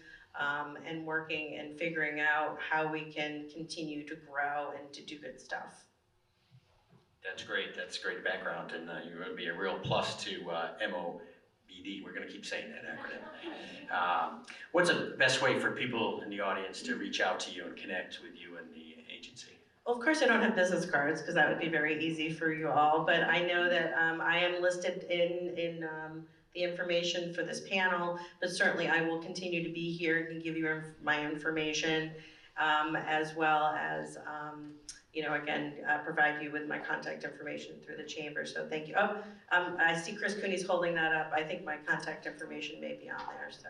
and working and figuring out how we can continue to grow and to do good stuff. That's great. That's great background, and you're going to be a real plus to MOBD. We're going to keep saying that acronym. What's the best way for people in the audience to reach out to you and connect with you and the agency? Well, of course I don't have business cards, because that would be very easy for you all, but I know that I am listed in the information for this panel, but certainly I will continue to be here and give you my information, as well as, again, provide you with my contact information through the chamber. So thank you. I see Chris Cooney's holding that up. I think my contact information may be on there. So,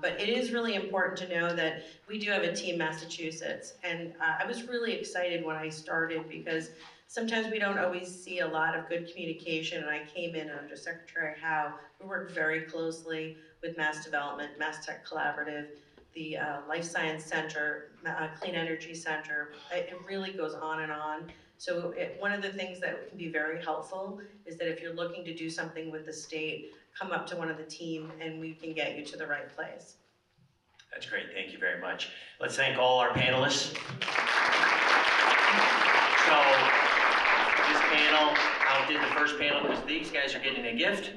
but it is really important to know that we do have a team Massachusetts, and I was really excited when I started, because sometimes we don't always see a lot of good communication, and I came in under Secretary Howe. We work very closely with Mass Development, Mass Tech Collaborative, the Life Science Center, Clean Energy Center. It really goes on and on. So one of the things that can be very helpful is that if you're looking to do something with the state, come up to one of the team and we can get you to the right place. That's great. Thank you very much. Let's thank all our panelists. So, this panel outdid the first panel because these guys are getting a gift.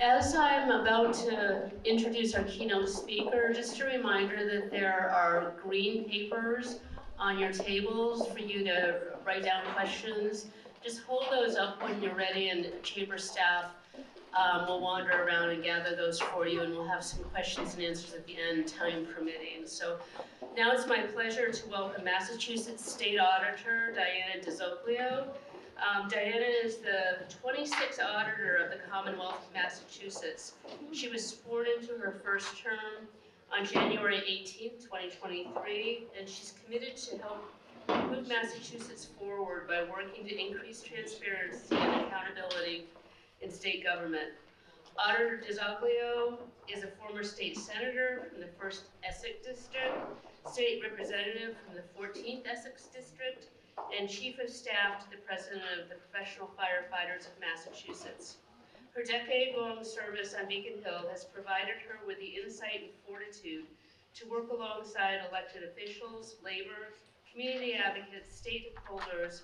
As I'm about to introduce our keynote speaker, just a reminder that there are green papers on your tables for you to write down questions. Just hold those up when you're ready, and chamber staff will wander around and gather those for you, and we'll have some questions and answers at the end, time permitting. So now it's my pleasure to welcome Massachusetts State Auditor Diana DiZoglio. Diana is the 26th auditor of the Commonwealth of Massachusetts. She was sworn into her first term on January 18th, 2023, and she's committed to help move Massachusetts forward by working to increase transparency and accountability in state government. Auditor DiZoglio is a former state senator from the 1st Essex District, state representative from the 14th Essex District, and chief of staff to the president of the Professional Firefighters of Massachusetts. Her decade-long service on Beacon Hill has provided her with the insight and fortitude to work alongside elected officials, labor, community advocates, stakeholders,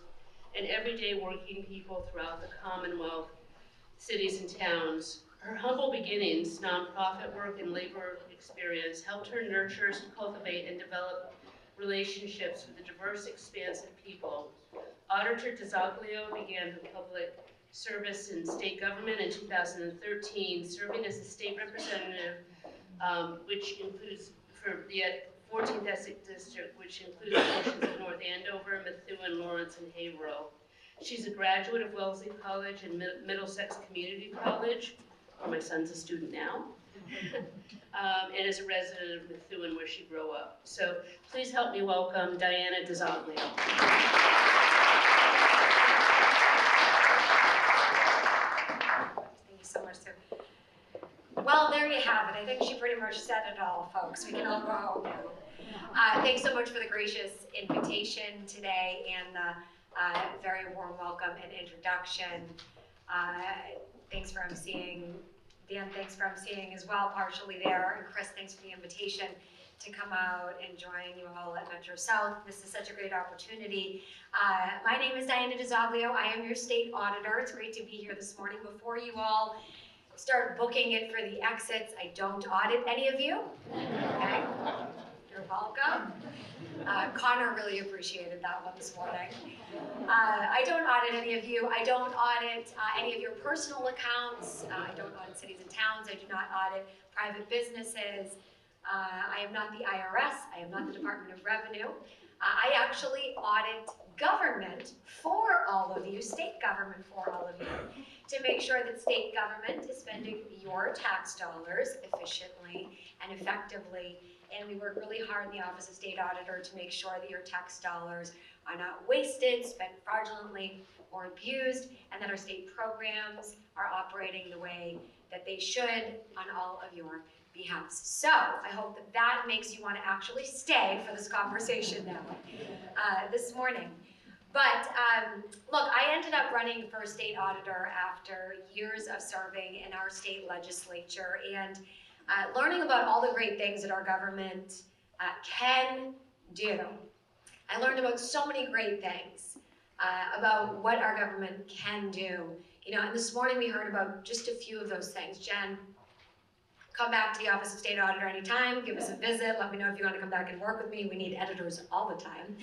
and everyday working people throughout the Commonwealth, cities and towns. Her humble beginnings, nonprofit work, and labor experience helped her nurture, cultivate, and develop relationships with a diverse expanse of people. Auditor DiZoglio began her public service in state government in 2013, serving as a state representative, which includes for the 14th Essex District, which includes portions of North Andover, Methuen, Lawrence, and Haverhill. She's a graduate of Wellesley College and Middlesex Community College, where my son's a student now. And is a resident of Methuen, where she grew up. So please help me welcome Diana DiZoglio. Thank you so much, Sue. Well, there you have it. I think she pretty much said it all, folks. We can all go home now. Thanks so much for the gracious invitation today and the very warm welcome and introduction. Thanks for emceeing. Dan, thanks for emceeing as well, partially there. And Chris, thanks for the invitation to come out and join you all at Metro South. This is such a great opportunity. My name is Diana DiZoglio. I am your state auditor. It's great to be here this morning. Before you all start booking it for the exits, I don't audit any of you, okay? You're welcome. Connor really appreciated that one this morning. I don't audit any of you. I don't audit any of your personal accounts. I don't audit cities and towns. I do not audit private businesses. I am not the IRS. I am not the Department of Revenue. I actually audit government for all of you, state government for all of you, to make sure that state government is spending your tax dollars efficiently and effectively. And we work really hard in the Office of State Auditor to make sure that your tax dollars are not wasted, spent fraudulently, or abused, and that our state programs are operating the way that they should on all of your behalfs. So I hope that that makes you want to actually stay for this conversation now, this morning. But look, I ended up running for state auditor after years of serving in our state legislature and learning about all the great things that our government can do. I learned about so many great things about what our government can do. You know, and this morning we heard about just a few of those things. Jen, come back to the Office of State Auditor anytime, give us a visit, let me know if you want to come back and work with me. We need editors all the time.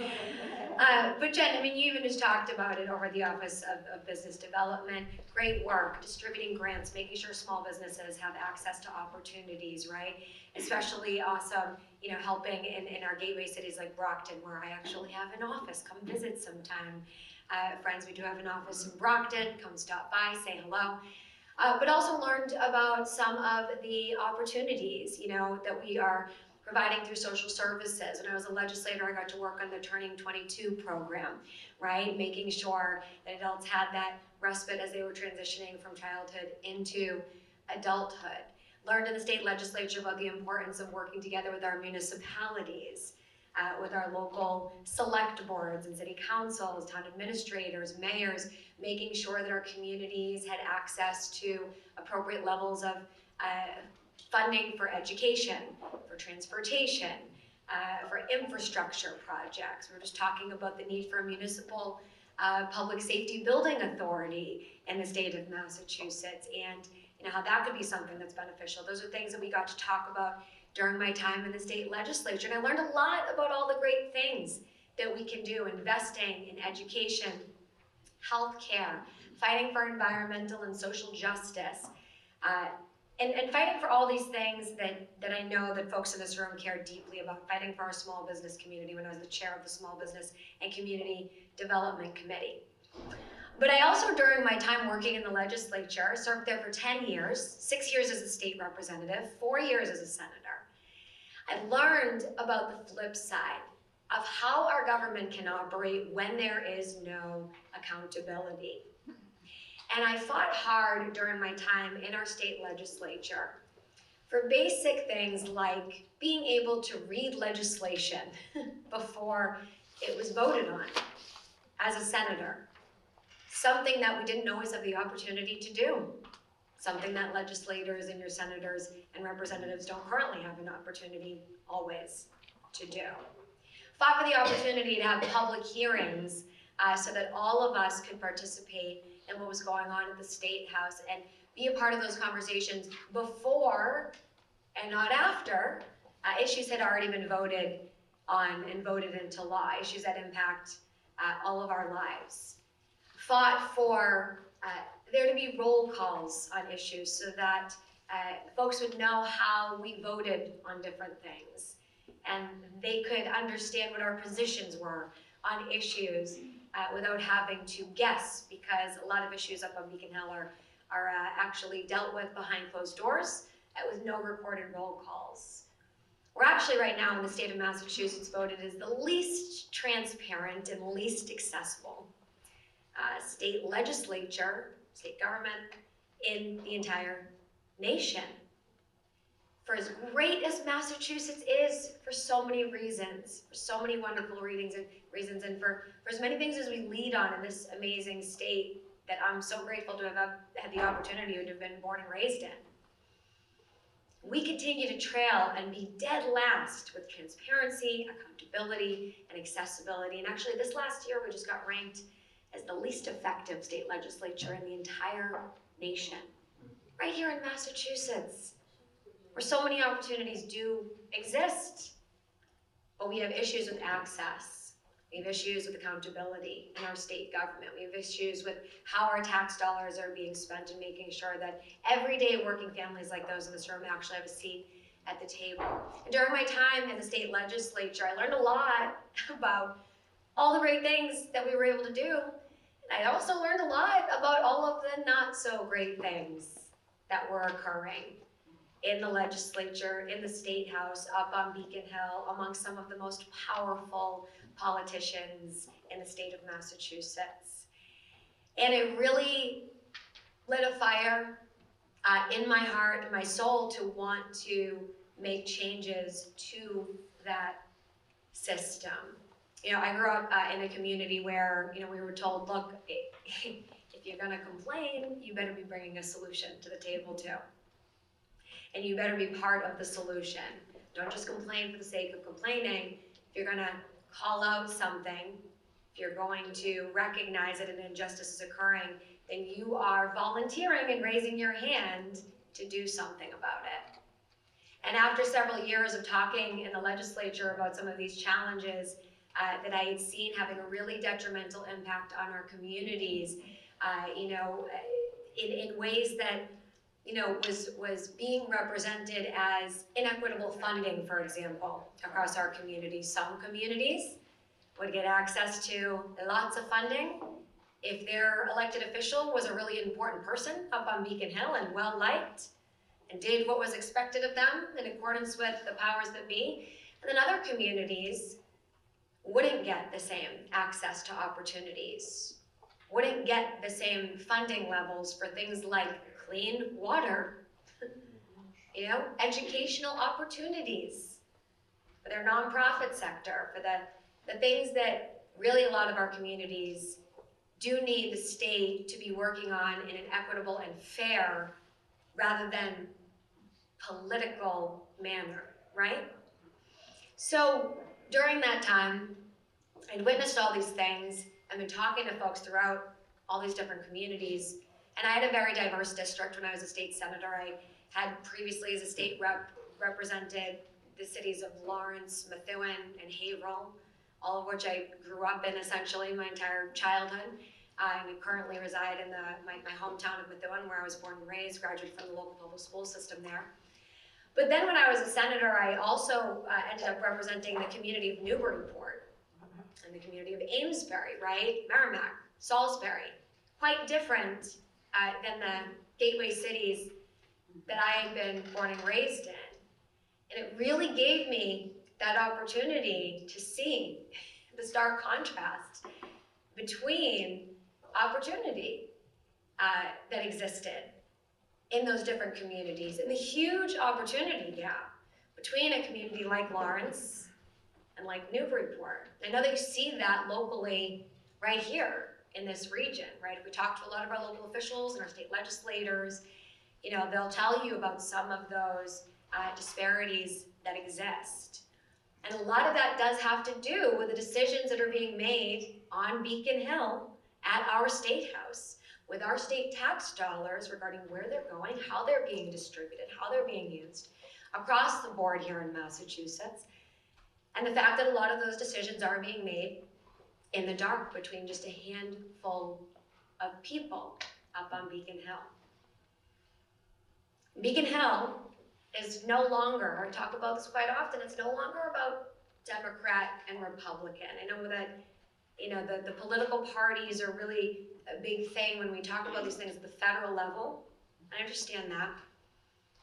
But Jen, I mean, you even just talked about it over at the Office of Business Development. Great work, distributing grants, making sure small businesses have access to opportunities, right? Especially awesome, you know, helping in our gateway cities like Brockton, where I actually have an office. Come visit sometime. Friends, we do have an office in Brockton. Come stop by, say hello. But also learned about some of the opportunities, you know, that we are providing through social services. When I was a legislator, I got to work on the Turning 22 program, right? Making sure that adults had that respite as they were transitioning from childhood into adulthood. Learned in the state legislature about the importance of working together with our municipalities, with our local select boards and city councils, town administrators, mayors, making sure that our communities had access to appropriate levels of funding for education, for transportation, for infrastructure projects. We're just talking about the need for a municipal public safety building authority in the state of Massachusetts, and how that could be something that's beneficial. Those are things that we got to talk about during my time in the state legislature, and I learned a lot about all the great things that we can do, investing in education, healthcare, fighting for environmental and social justice, and fighting for all these things that I know that folks in this room care deeply about, fighting for our small business community when I was the chair of the Small Business and Community Development Committee. But I also, during my time working in the legislature, served there for 10 years, 6 years as a state representative, 4 years as a senator. I learned about the flip side of how our government can operate when there is no accountability. And I fought hard during my time in our state legislature for basic things like being able to read legislation before it was voted on as a senator. Something that we didn't always have the opportunity to do. Something that legislators and your senators and representatives don't currently have an opportunity always to do. Fought for the opportunity to have public hearings so that all of us could participate in what was going on at the State House and be a part of those conversations before and not after issues had already been voted on and voted into law, issues that impact all of our lives. Fought for there to be roll calls on issues so that folks would know how we voted on different things and they could understand what our positions were on issues without having to guess, because a lot of issues up on Beacon Hill are actually dealt with behind closed doors with no recorded roll calls. We're actually right now in the state of Massachusetts voted as the least transparent and least accessible state legislature, state government in the entire nation. For as great as Massachusetts is for so many reasons, for so many wonderful reasons, and for as many things as we lead on in this amazing state that I'm so grateful to have had the opportunity to have been born and raised in, we continue to trail and be dead last with transparency, accountability, and accessibility. And actually this last year we just got ranked as the least effective state legislature in the entire nation. Right here in Massachusetts, where so many opportunities do exist, but we have issues with access. We have issues with accountability in our state government. We have issues with how our tax dollars are being spent and making sure that everyday working families like those in this room actually have a seat at the table. And during my time in the state legislature, I learned a lot about all the great things that we were able to do. And I also learned a lot about all of the not so great things that were occurring in the legislature, in the State House, up on Beacon Hill, among some of the most powerful politicians in the state of Massachusetts. And it really lit a fire in my heart and my soul to want to make changes to that system. I grew up in a community where, we were told, look, if you're gonna complain, you better be bringing a solution to the table too. And you better be part of the solution. Don't just complain for the sake of complaining. If you're gonna call out something, if you're going to recognize that an injustice is occurring, then you are volunteering and raising your hand to do something about it. And after several years of talking in the legislature about some of these challenges that I had seen having a really detrimental impact on our communities, in ways that was being represented as inequitable funding, for example, across our communities. Some communities would get access to lots of funding if their elected official was a really important person up on Beacon Hill and well-liked and did what was expected of them in accordance with the powers that be. And then other communities wouldn't get the same access to opportunities, wouldn't get the same funding levels for things like clean water, educational opportunities, for their nonprofit sector, for the things that really a lot of our communities do need the state to be working on in an equitable and fair rather than political manner, right? So during that time, I'd witnessed all these things. I've been talking to folks throughout all these different communities, and I had a very diverse district when I was a state senator. I had previously as a state rep represented the cities of Lawrence, Methuen, and Haverhill, all of which I grew up in essentially my entire childhood. I currently reside in my hometown of Methuen, where I was born and raised, graduated from the local public school system there. But then when I was a senator, I also ended up representing the community of Newburyport and the community of Amesbury, right? Merrimack, Salisbury, quite different than the gateway cities that I had been born and raised in. And it really gave me that opportunity to see the stark contrast between opportunity that existed in those different communities, and the huge opportunity gap between a community like Lawrence and like Newburyport. I know that you see that locally right here in this region, right? If we talk to a lot of our local officials and our state legislators, you know, they'll tell you about some of those disparities that exist. And a lot of that does have to do with the decisions that are being made on Beacon Hill at our State House, with our state tax dollars regarding where they're going, how they're being distributed, how they're being used across the board here in Massachusetts. And the fact that a lot of those decisions are being made in the dark between just a handful of people up on Beacon Hill. Beacon Hill is no longer, I talk about this quite often, it's no longer about Democrat and Republican. I know that, you know, the political parties are really a big thing when we talk about these things at the federal level. I understand that.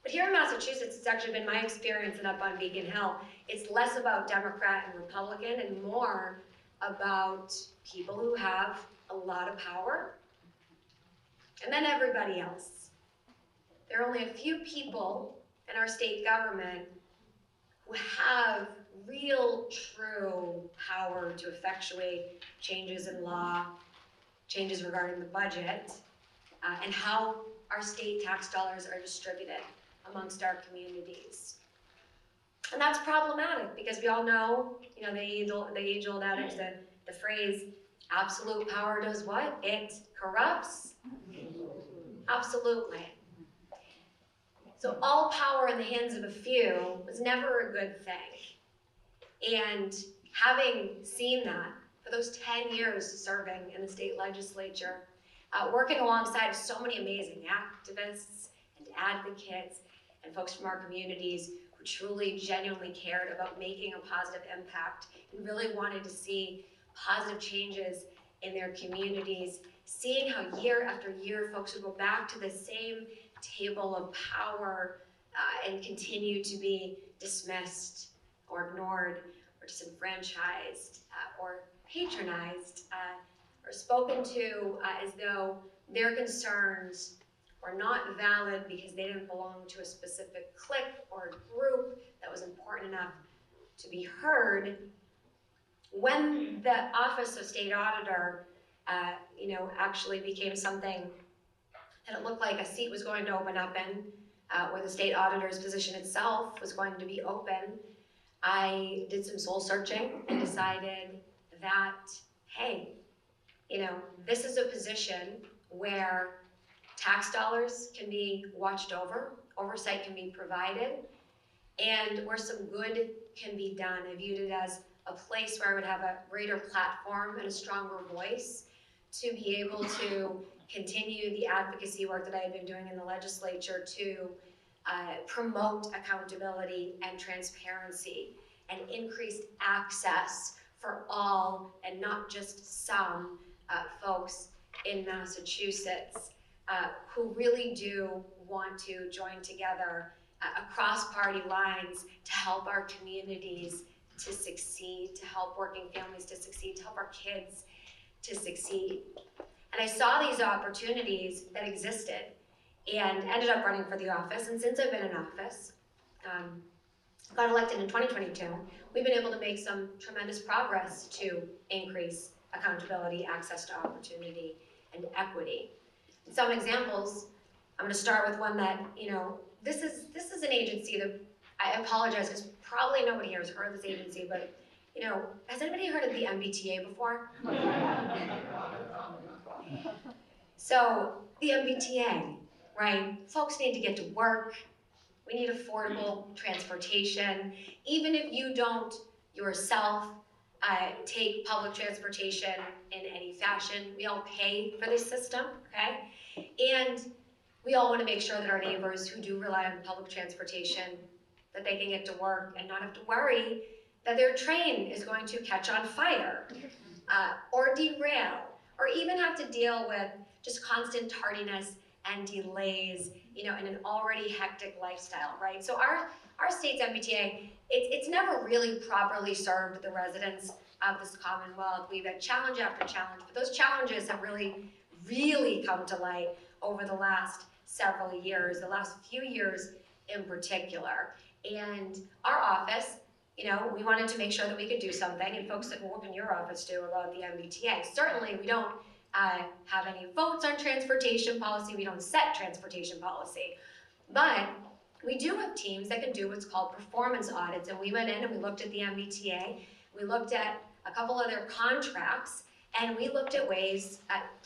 But here in Massachusetts, it's actually been my experience that up on Beacon Hill, it's less about Democrat and Republican and more about people who have a lot of power, and then everybody else. There are only a few people in our state government who have real, true power to effectuate changes in law, changes regarding the budget, and how our state tax dollars are distributed amongst our communities. And that's problematic because we all know, you know, the age-old adage, the phrase, absolute power does what? It corrupts. Absolutely. So all power in the hands of a few was never a good thing. And having seen that for those 10 years serving in the state legislature, working alongside so many amazing activists and advocates and folks from our communities who truly, genuinely cared about making a positive impact and really wanted to see positive changes in their communities, seeing how year after year folks would go back to the same table of power and continue to be dismissed or ignored or disenfranchised or patronized or spoken to as though their concerns were not valid because they didn't belong to a specific clique or group that was important enough to be heard. When the office of state auditor, actually became something that it looked like a seat was going to open up in, where the state auditor's position itself was going to be open, I did some soul searching and decided that, hey, this is a position where tax dollars can be watched over, oversight can be provided, and where some good can be done. I viewed it as a place where I would have a greater platform and a stronger voice to be able to continue the advocacy work that I had been doing in the legislature to promote accountability and transparency and increased access for all and not just some folks in Massachusetts who really do want to join together across party lines to help our communities to succeed, to help working families to succeed, to help our kids to succeed. And I saw these opportunities that existed and ended up running for the office. And since I've been in office, got elected in 2022, we've been able to make some tremendous progress to increase accountability, access to opportunity, and equity. Some examples, I'm gonna start with one that, this is an agency that, I apologize because probably nobody here has heard of this agency, but you know, has anybody heard of the MBTA before? So the MBTA, right? Folks need to get to work. We need affordable transportation. Even if you don't yourself take public transportation in any fashion, we all pay for this system, okay? And we all want to make sure that our neighbors who do rely on public transportation, that they can get to work and not have to worry that their train is going to catch on fire or derail, or even have to deal with just constant tardiness and delays, you know, in an already hectic lifestyle, right? So our state's MBTA, it's never really properly served the residents of this Commonwealth. We've had challenge after challenge, but those challenges have really come to light over the last several years, the last few years in particular. And our office, you know, we wanted to make sure that we could do something, and folks that can work in your office do, about the MBTA. Certainly, we don't have any votes on transportation policy. We don't set transportation policy. But we do have teams that can do what's called performance audits, and we went in and we looked at the MBTA. We looked at a couple other contracts, and we looked at ways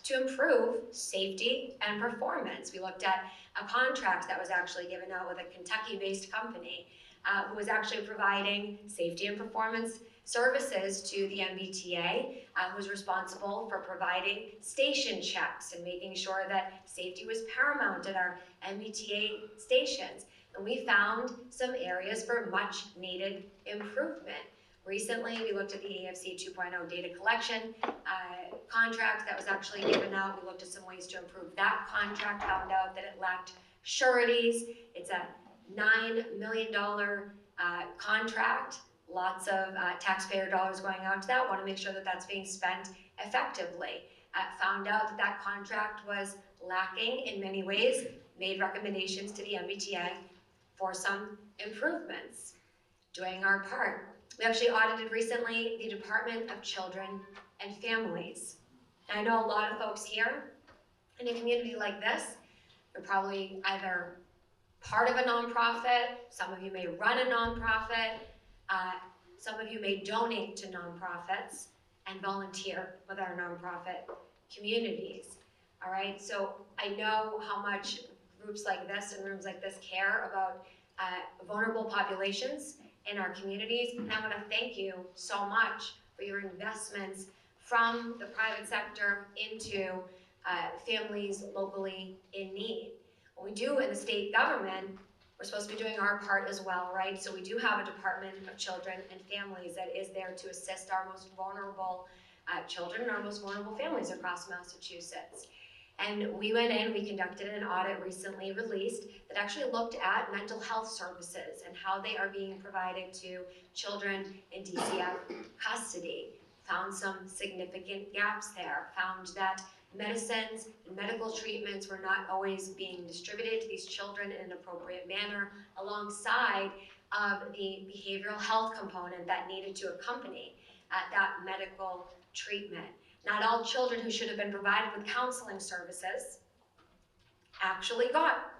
to improve safety and performance. We looked at a contract that was actually given out with a Kentucky-based company who was actually providing safety and performance services to the MBTA, who was responsible for providing station checks and making sure that safety was paramount at our MBTA stations. And we found some areas for much needed improvement. Recently, we looked at the AFC 2.0 data collection contract that was actually given out. We looked at some ways to improve that contract, found out that it lacked sureties. It's a $9 million contract, lots of taxpayer dollars going out to that. Want to make sure that that's being spent effectively. Found out that that contract was lacking in many ways, made recommendations to the MBTA for some improvements. Doing our part. We actually audited recently the Department of Children and Families. And I know a lot of folks here in a community like this, you're probably either part of a nonprofit, some of you may run a nonprofit, some of you may donate to nonprofits and volunteer with our nonprofit communities. All right, so I know how much groups like this and rooms like this care about vulnerable populations in our communities, and I want to thank you so much for your investments from the private sector into families locally in need. What we do in the state government, we're supposed to be doing our part as well, right? So we do have a Department of Children and Families that is there to assist our most vulnerable children and our most vulnerable families across Massachusetts. And we went in, we conducted an audit recently released that actually looked at mental health services and how they are being provided to children in DCF custody. Found some significant gaps there. Found that medicines and medical treatments were not always being distributed to these children in an appropriate manner, alongside of the behavioral health component that needed to accompany that medical treatment. Not all children who should have been provided with counseling services actually got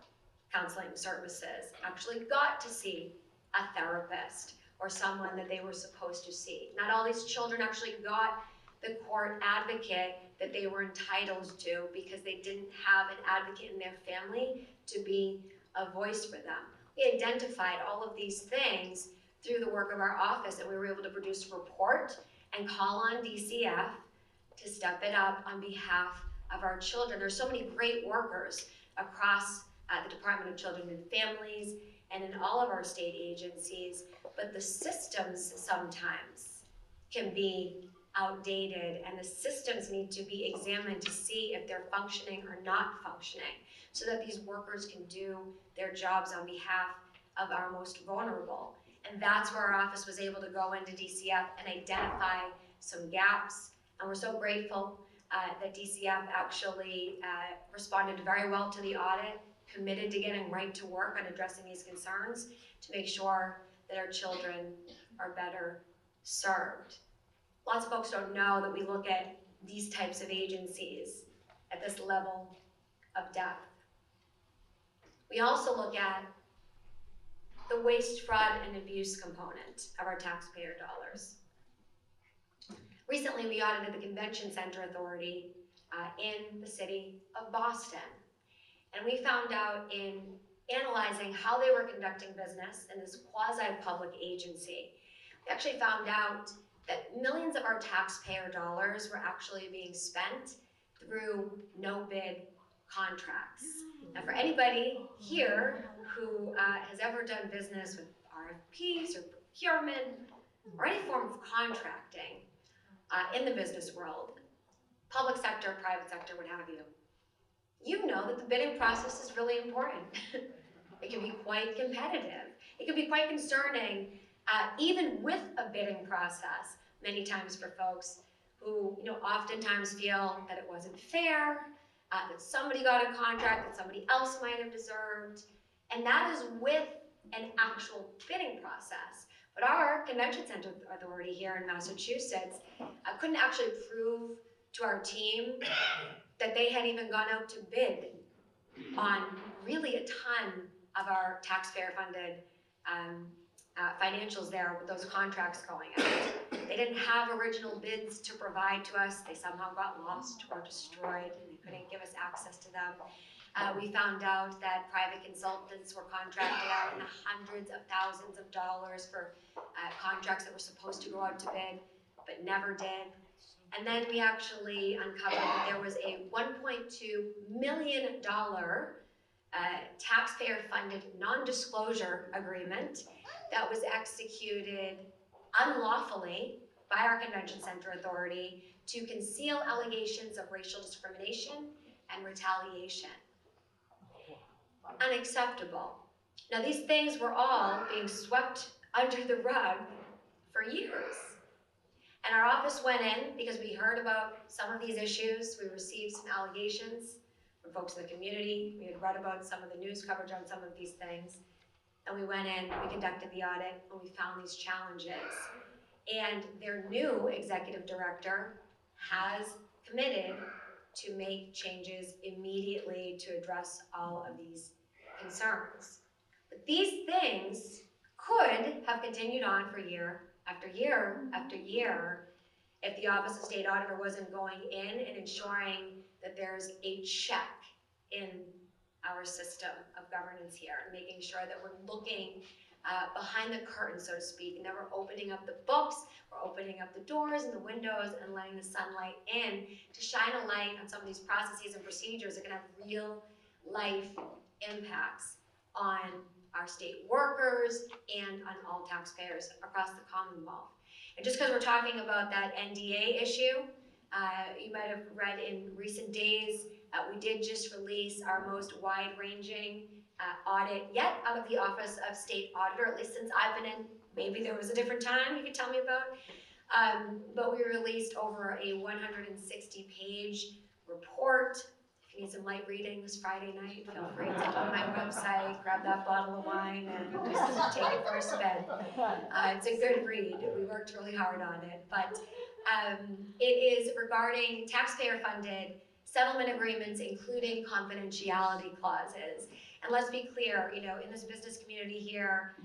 counseling services, actually got to see a therapist or someone that they were supposed to see. Not all these children actually got the court advocate that they were entitled to because they didn't have an advocate in their family to be a voice for them. We identified all of these things through the work of our office, and we were able to produce a report and call on DCF to step it up on behalf of our children. There's so many great workers across the Department of Children and Families and in all of our state agencies, but the systems sometimes can be outdated, and the systems need to be examined to see if they're functioning or not functioning, so that these workers can do their jobs on behalf of our most vulnerable. And that's where our office was able to go into DCF and identify some gaps. And we're so grateful that DCF actually responded very well to the audit, committed to getting right to work on addressing these concerns to make sure that our children are better served. Lots of folks don't know that we look at these types of agencies at this level of depth. We also look at the waste, fraud, and abuse component of our taxpayer dollars. Recently, we audited the Convention Center Authority in the city of Boston. And we found out in analyzing how they were conducting business in this quasi-public agency, we actually found out that millions of our taxpayer dollars were actually being spent through no-bid contracts. Now, for anybody here who has ever done business with RFPs or procurement or any form of contracting in the business world, public sector, private sector, what have you, you know that the bidding process is really important. It can be quite competitive. It can be quite concerning, even with a bidding process, many times for folks who, oftentimes feel that it wasn't fair, that somebody got a contract that somebody else might have deserved, and that is with an actual bidding process. But our Convention Center Authority here in Massachusetts couldn't actually prove to our team that they had even gone out to bid on really a ton of our taxpayer-funded financials there with those contracts going out. They didn't have original bids to provide to us. They somehow got lost or destroyed, and they couldn't give us access to them. We found out that private consultants were contracted out in the hundreds of thousands of dollars for contracts that were supposed to go out to bid, but never did. And then we actually uncovered that there was a $1.2 million taxpayer-funded non-disclosure agreement that was executed unlawfully by our Convention Center Authority to conceal allegations of racial discrimination and retaliation. Unacceptable. Now, these things were all being swept under the rug for years. And our office went in because we heard about some of these issues. We received some allegations from folks in the community. We had read about some of the news coverage on some of these things. And we went in, we conducted the audit, and we found these challenges. And their new executive director has committed to make changes immediately to address all of these concerns. But these things could have continued on for year after year after year if the Office of State Auditor wasn't going in and ensuring that there's a check in our system of governance here, and making sure that we're looking behind the curtain, so to speak, and that we're opening up the books, we're opening up the doors and the windows and letting the sunlight in to shine a light on some of these processes and procedures that can have real life impacts on our state workers and on all taxpayers across the Commonwealth. And just because we're talking about that NDA issue, you might have read in recent days, we did just release our most wide-ranging audit yet out of the Office of State Auditor, at least since I've been in. Maybe there was a different time you could tell me about. But we released over a 160-page report. If you need some light reading this Friday night, feel free to go to my website, grab that bottle of wine, and just take it for a spin. It's a good read. We worked really hard on it. But it is regarding taxpayer-funded settlement agreements, including confidentiality clauses. And let's be clear, in this business community here,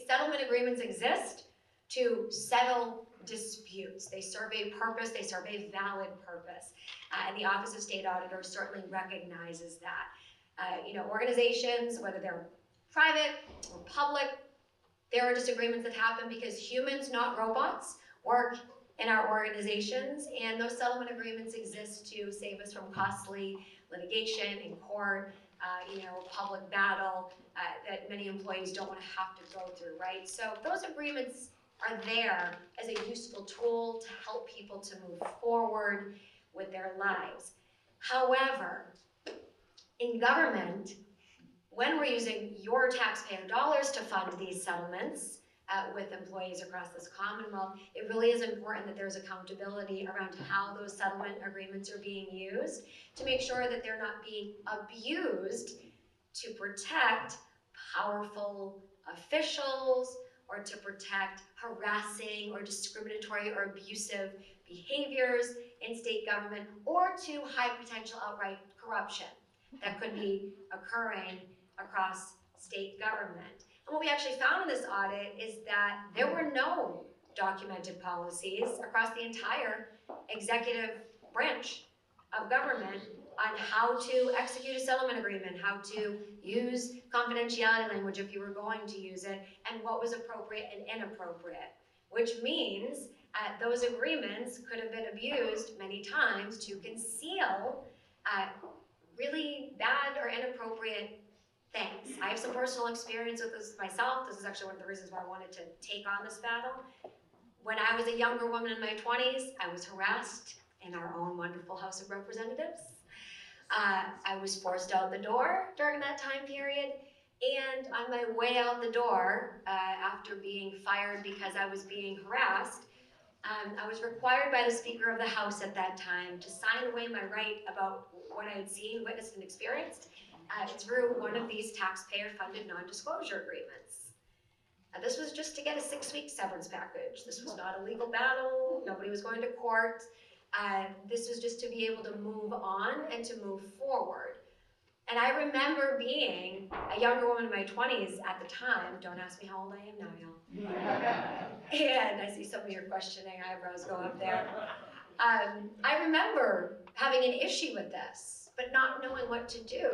settlement agreements exist to settle disputes. They serve a purpose, they serve a valid purpose. And the Office of State Auditor certainly recognizes that. Organizations, whether they're private or public, there are disagreements that happen because humans, not robots, work in our organizations, and those settlement agreements exist to save us from costly litigation in court, public battle that many employees don't want to have to go through, right? So those agreements are there as a useful tool to help people to move forward with their lives. However, in government, when we're using your taxpayer dollars to fund these settlements with employees across this Commonwealth, it really is important that there's accountability around how those settlement agreements are being used to make sure that they're not being abused to protect powerful officials or to protect harassing or discriminatory or abusive behaviors in state government, or to high potential outright corruption that could be occurring across state government. And what we actually found in this audit is that there were no documented policies across the entire executive branch of government on how to execute a settlement agreement, how to use confidentiality language if you were going to use it, and what was appropriate and inappropriate. Which means those agreements could have been abused many times to conceal really bad or inappropriate things. I have some personal experience with this myself. This is actually one of the reasons why I wanted to take on this battle. When I was a younger woman in my 20s, I was harassed in our own wonderful House of Representatives. I was forced out the door during that time period, and on my way out the door, after being fired because I was being harassed, I was required by the Speaker of the House at that time to sign away my right about what I had seen, witnessed, and experienced through one of these taxpayer-funded non-disclosure agreements. This was just to get a 6-week severance package. This was not a legal battle. Nobody was going to court. This was just to be able to move on and to move forward. And I remember being a younger woman in my 20s at the time. Don't ask me how old I am now, y'all. And I see some of your questioning eyebrows go up there. I remember having an issue with this, but not knowing what to do.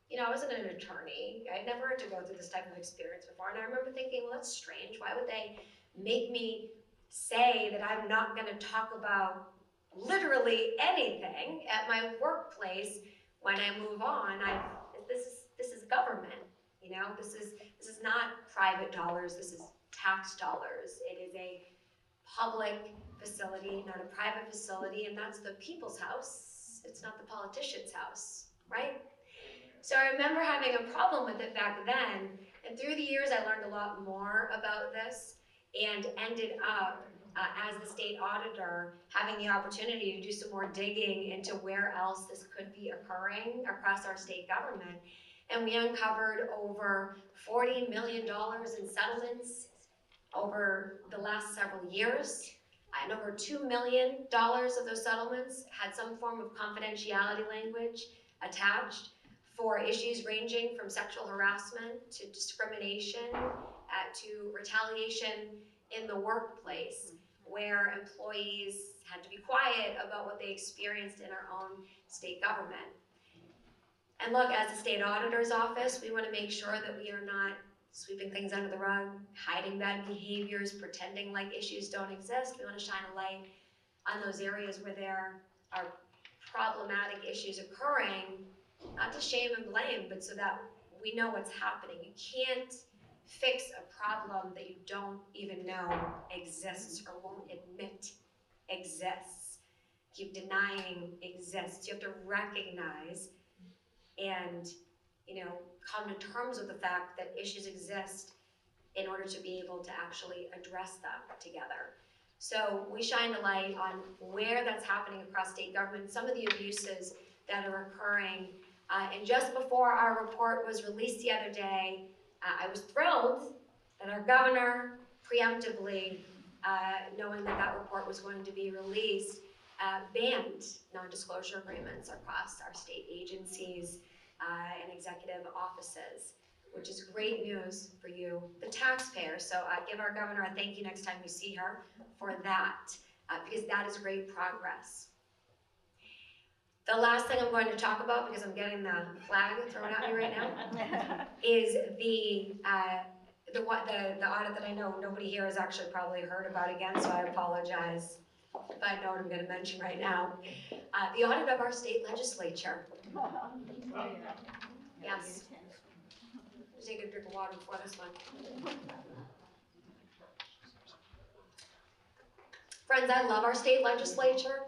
You know, I wasn't an attorney. I'd never had to go through this type of experience before. And I remember thinking, well, that's strange. Why would they make me say that I'm not going to talk about literally anything at my workplace when I move on? This is government. You know, this is not private dollars. This is tax dollars. It is a public facility, not a private facility, and that's the people's house. It's not the politician's house, right? So I remember having a problem with it back then, and through the years I learned a lot more about this and ended up, as the state auditor, having the opportunity to do some more digging into where else this could be occurring across our state government. And we uncovered over $40 million in settlements over the last several years. And over $2 million of those settlements had some form of confidentiality language attached for issues ranging from sexual harassment to discrimination to retaliation in the workplace, where employees had to be quiet about what they experienced in our own state government. And look, as the state auditor's office, we want to make sure that we are not sweeping things under the rug, hiding bad behaviors, pretending like issues don't exist. We want to shine a light on those areas where there are problematic issues occurring, not to shame and blame, but so that we know what's happening. You can't fix a problem that you don't even know exists or won't admit exists. Keep denying exists. You have to recognize and, you know, come to terms with the fact that issues exist in order to be able to actually address them together. So we shine a light on where that's happening across state government, some of the abuses that are occurring. And just before our report was released the other day, I was thrilled that our governor preemptively, knowing that that report was going to be released, banned non-disclosure agreements across our state agencies and executive offices, which is great news for you, the taxpayer. So give our governor a thank you next time you see her for that, because that is great progress. The last thing I'm going to talk about, because I'm getting the flag thrown at me right now, is the audit that I know nobody here has actually probably heard about again, so I apologize if I know what I'm going to mention right now. The audit of our state legislature. Yes. Take a drink of water before this one. Friends, I love our state legislature.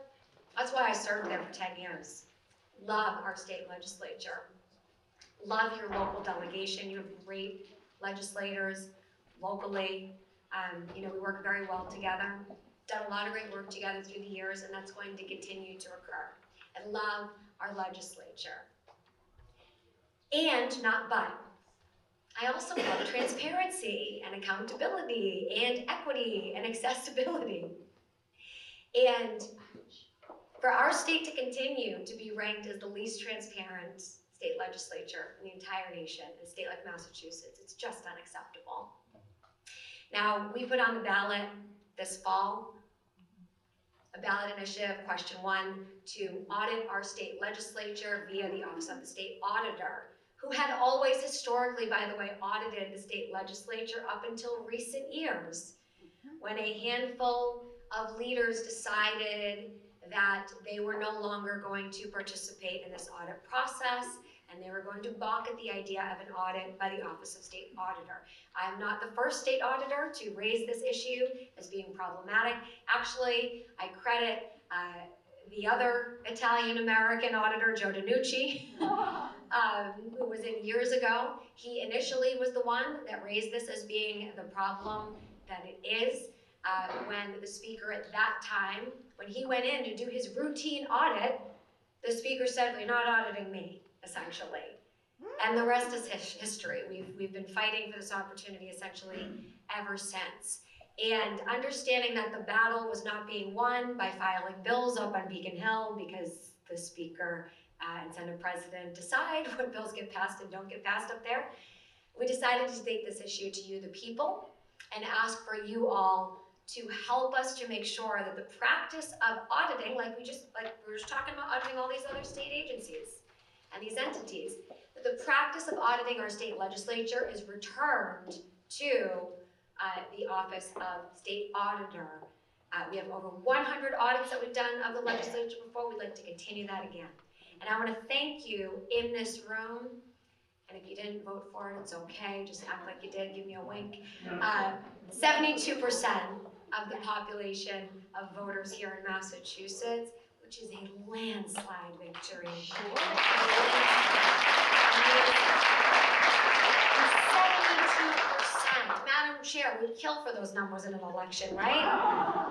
That's why I served there for 10 years. Love our state legislature. Love your local delegation. You have great legislators locally. You know, we work very well together. Done a lot of great work together through the years, and that's going to continue to occur. I love our legislature. And not but. I also love transparency and accountability and equity and accessibility. And for our state to continue to be ranked as the least transparent state legislature in the entire nation, in a state like Massachusetts. It's just unacceptable. Now, we put on the ballot this fall a ballot initiative, question 1, to audit our state legislature via the Office of the State Auditor, who had always historically, by the way, audited the state legislature up until recent years, when a handful of leaders decided that they were no longer going to participate in this audit process, and they were going to balk at the idea of an audit by the Office of State Auditor. I am not the first state auditor to raise this issue as being problematic. Actually, I credit the other Italian-American auditor, Joe DiNucci, who was in years ago. He initially was the one that raised this as being the problem that it is. When the speaker at that time, when he went in to do his routine audit, the speaker said, "Well, you're not auditing me," essentially. And the rest is history. We've been fighting for this opportunity essentially ever since. And understanding that the battle was not being won by filing bills up on Beacon Hill because the speaker and Senate President decide what bills get passed and don't get passed up there, we decided to take this issue to you, the people, and ask for you all to help us to make sure that the practice of auditing, like we were just talking about auditing all these other state agencies and these entities, that the practice of auditing our state legislature is returned to the Office of State Auditor. We have over 100 audits that we've done of the legislature before. We'd like to continue that again. And I want to thank you in this room. And if you didn't vote for it, it's okay. Just act like you did. Give me a wink. 72% of the population of voters here in Massachusetts, which is a landslide victory. 72%. Madam Chair, we'd kill for those numbers in an election, right?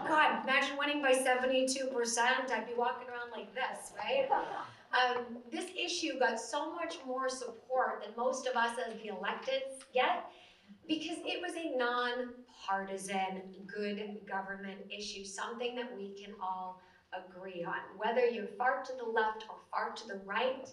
God, imagine winning by 72%. I'd be walking around like this, right? This issue got so much more support than most of us as the electeds get, because it was a non-partisan, good government issue, something that we can all agree on. Whether you're far to the left or far to the right,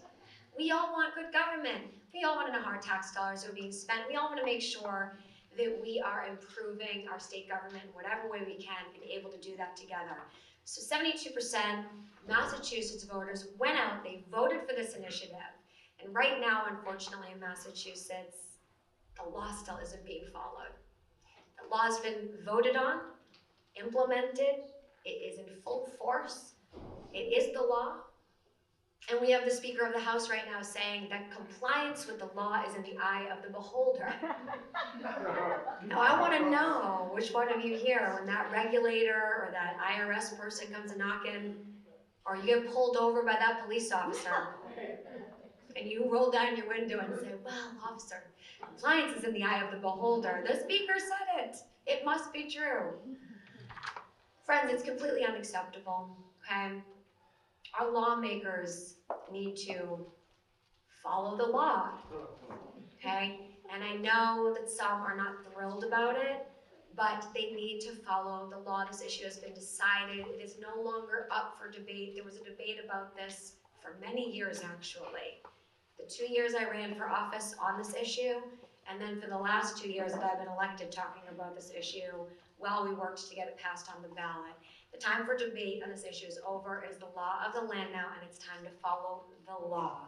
we all want good government. We all want to know how our tax dollars are being spent. We all want to make sure that we are improving our state government in whatever way we can and able to do that together. So 72% Massachusetts voters went out, they voted for this initiative. And right now, unfortunately, in Massachusetts, the law still isn't being followed. The law's been voted on, implemented, it is in full force, it is the law. And we have the Speaker of the House right now saying that compliance with the law is in the eye of the beholder. Now, I want to know which one of you here, when that regulator or that IRS person comes a knocking, or you get pulled over by that police officer, and you roll down your window and say, "Well, officer, compliance is in the eye of the beholder. The speaker said it. It must be true." Friends, it's completely unacceptable, okay? Our lawmakers need to follow the law, okay? And I know that some are not thrilled about it, but they need to follow the law. This issue has been decided. It is no longer up for debate. There was a debate about this for many years, actually. The 2 years I ran for office on this issue, and then for the last 2 years that I've been elected talking about this issue while we worked to get it passed on the ballot. The time for debate on this issue is over. It is the law of the land now, and it's time to follow the law.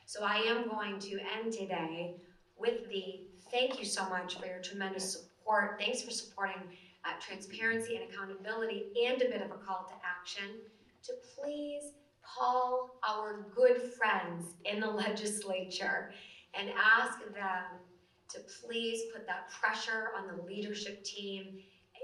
So I am going to end today with the thank you so much for your tremendous support. Thanks for supporting transparency and accountability, and a bit of a call to action to please call our good friends in the legislature and ask them to please put that pressure on the leadership team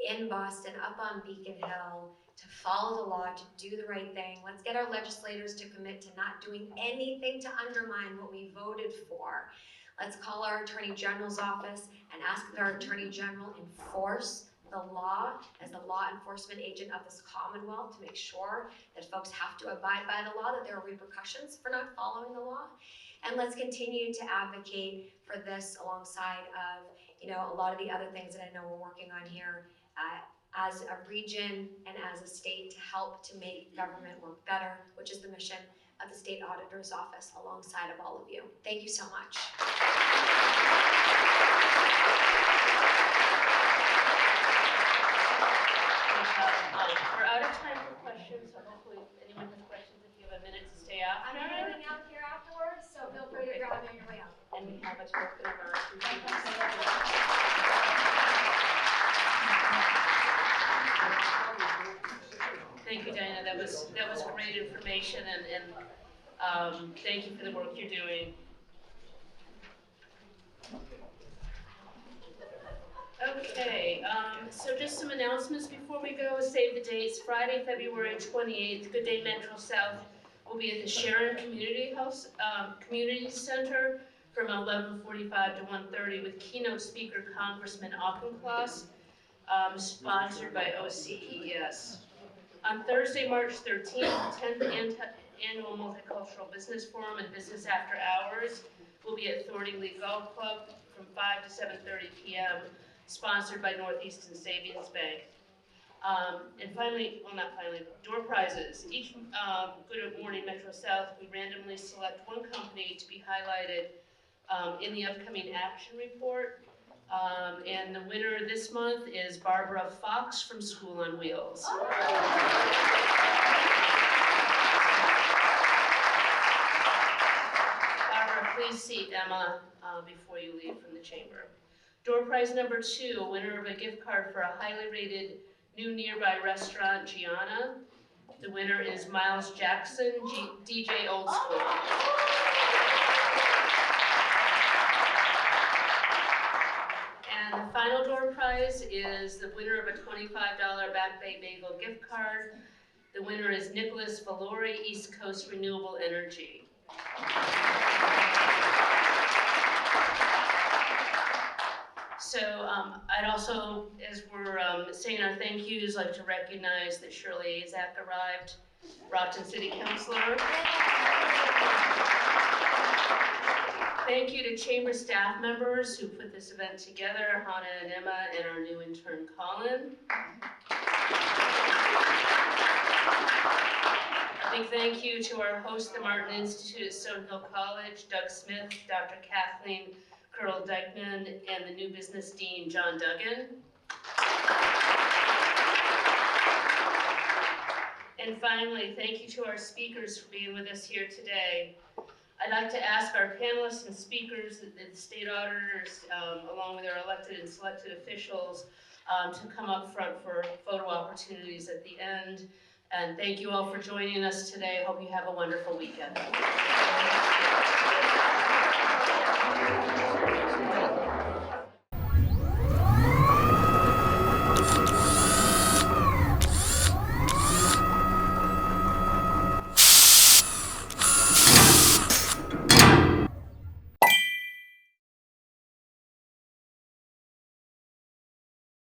in Boston, up on Beacon Hill, to follow the law, to do the right thing. Let's get our legislators to commit to not doing anything to undermine what we voted for. Let's call our Attorney General's office and ask that our Attorney General enforce the law as the law enforcement agent of this Commonwealth, to make sure that folks have to abide by the law, that there are repercussions for not following the law. And let's continue to advocate for this alongside of, a lot of the other things that I know we're working on here as a region and as a state to help to make government work better, which is the mission at the State Auditor's Office alongside of all of you. Thank you so much. We're out of time for questions, so hopefully if anyone has questions, if you have a minute to stay out. I'm hanging out here afterwards, so feel free to grab me on your way out. And we have a token of our Thank you, Diana. That was great information, and thank you for the work you're doing. Okay, so just some announcements before we go. Save the dates. Friday, February 28th, Good Day Metro South will be at the Sharon Community Center from 11:45 to 1:30 with keynote speaker Congressman Auchincloss, sponsored by OCES. On Thursday, March 13th, 10th Annual Multicultural Business Forum and Business After Hours will be at Thorney Lee Golf Club from 5 to 7:30 p.m., sponsored by Northeastern Savings Bank. And finally, well not finally, door prizes. Each Good Morning Metro South, we randomly select one company to be highlighted in the upcoming action report. And the winner this month is Barbara Fox from School on Wheels. Barbara, please seat Emma before you leave from the chamber. Door prize number 2, a winner of a gift card for a highly rated new nearby restaurant, Gianna. The winner is Miles Jackson, DJ Old School. And the final door prize is the winner of a $25 Back Bay Bagel gift card. The winner is Nicholas Valori, East Coast Renewable Energy. So I'd also, as we're saying our thank yous, like to recognize that Shirley Azak arrived, Brockton City Councilor. Thank you to Chamber staff members who put this event together, Hannah and Emma, and our new intern, Colin. A big thank you to our host, the Martin Institute at Stone Hill College, Doug Smith, Dr. Kathleen Curl Dyckman, and the new business dean, John Duggan. And finally, thank you to our speakers for being with us here today. I'd like to ask our panelists and speakers, the state auditors, along with our elected and selected officials, to come up front for photo opportunities at the end. And thank you all for joining us today. Hope you have a wonderful weekend.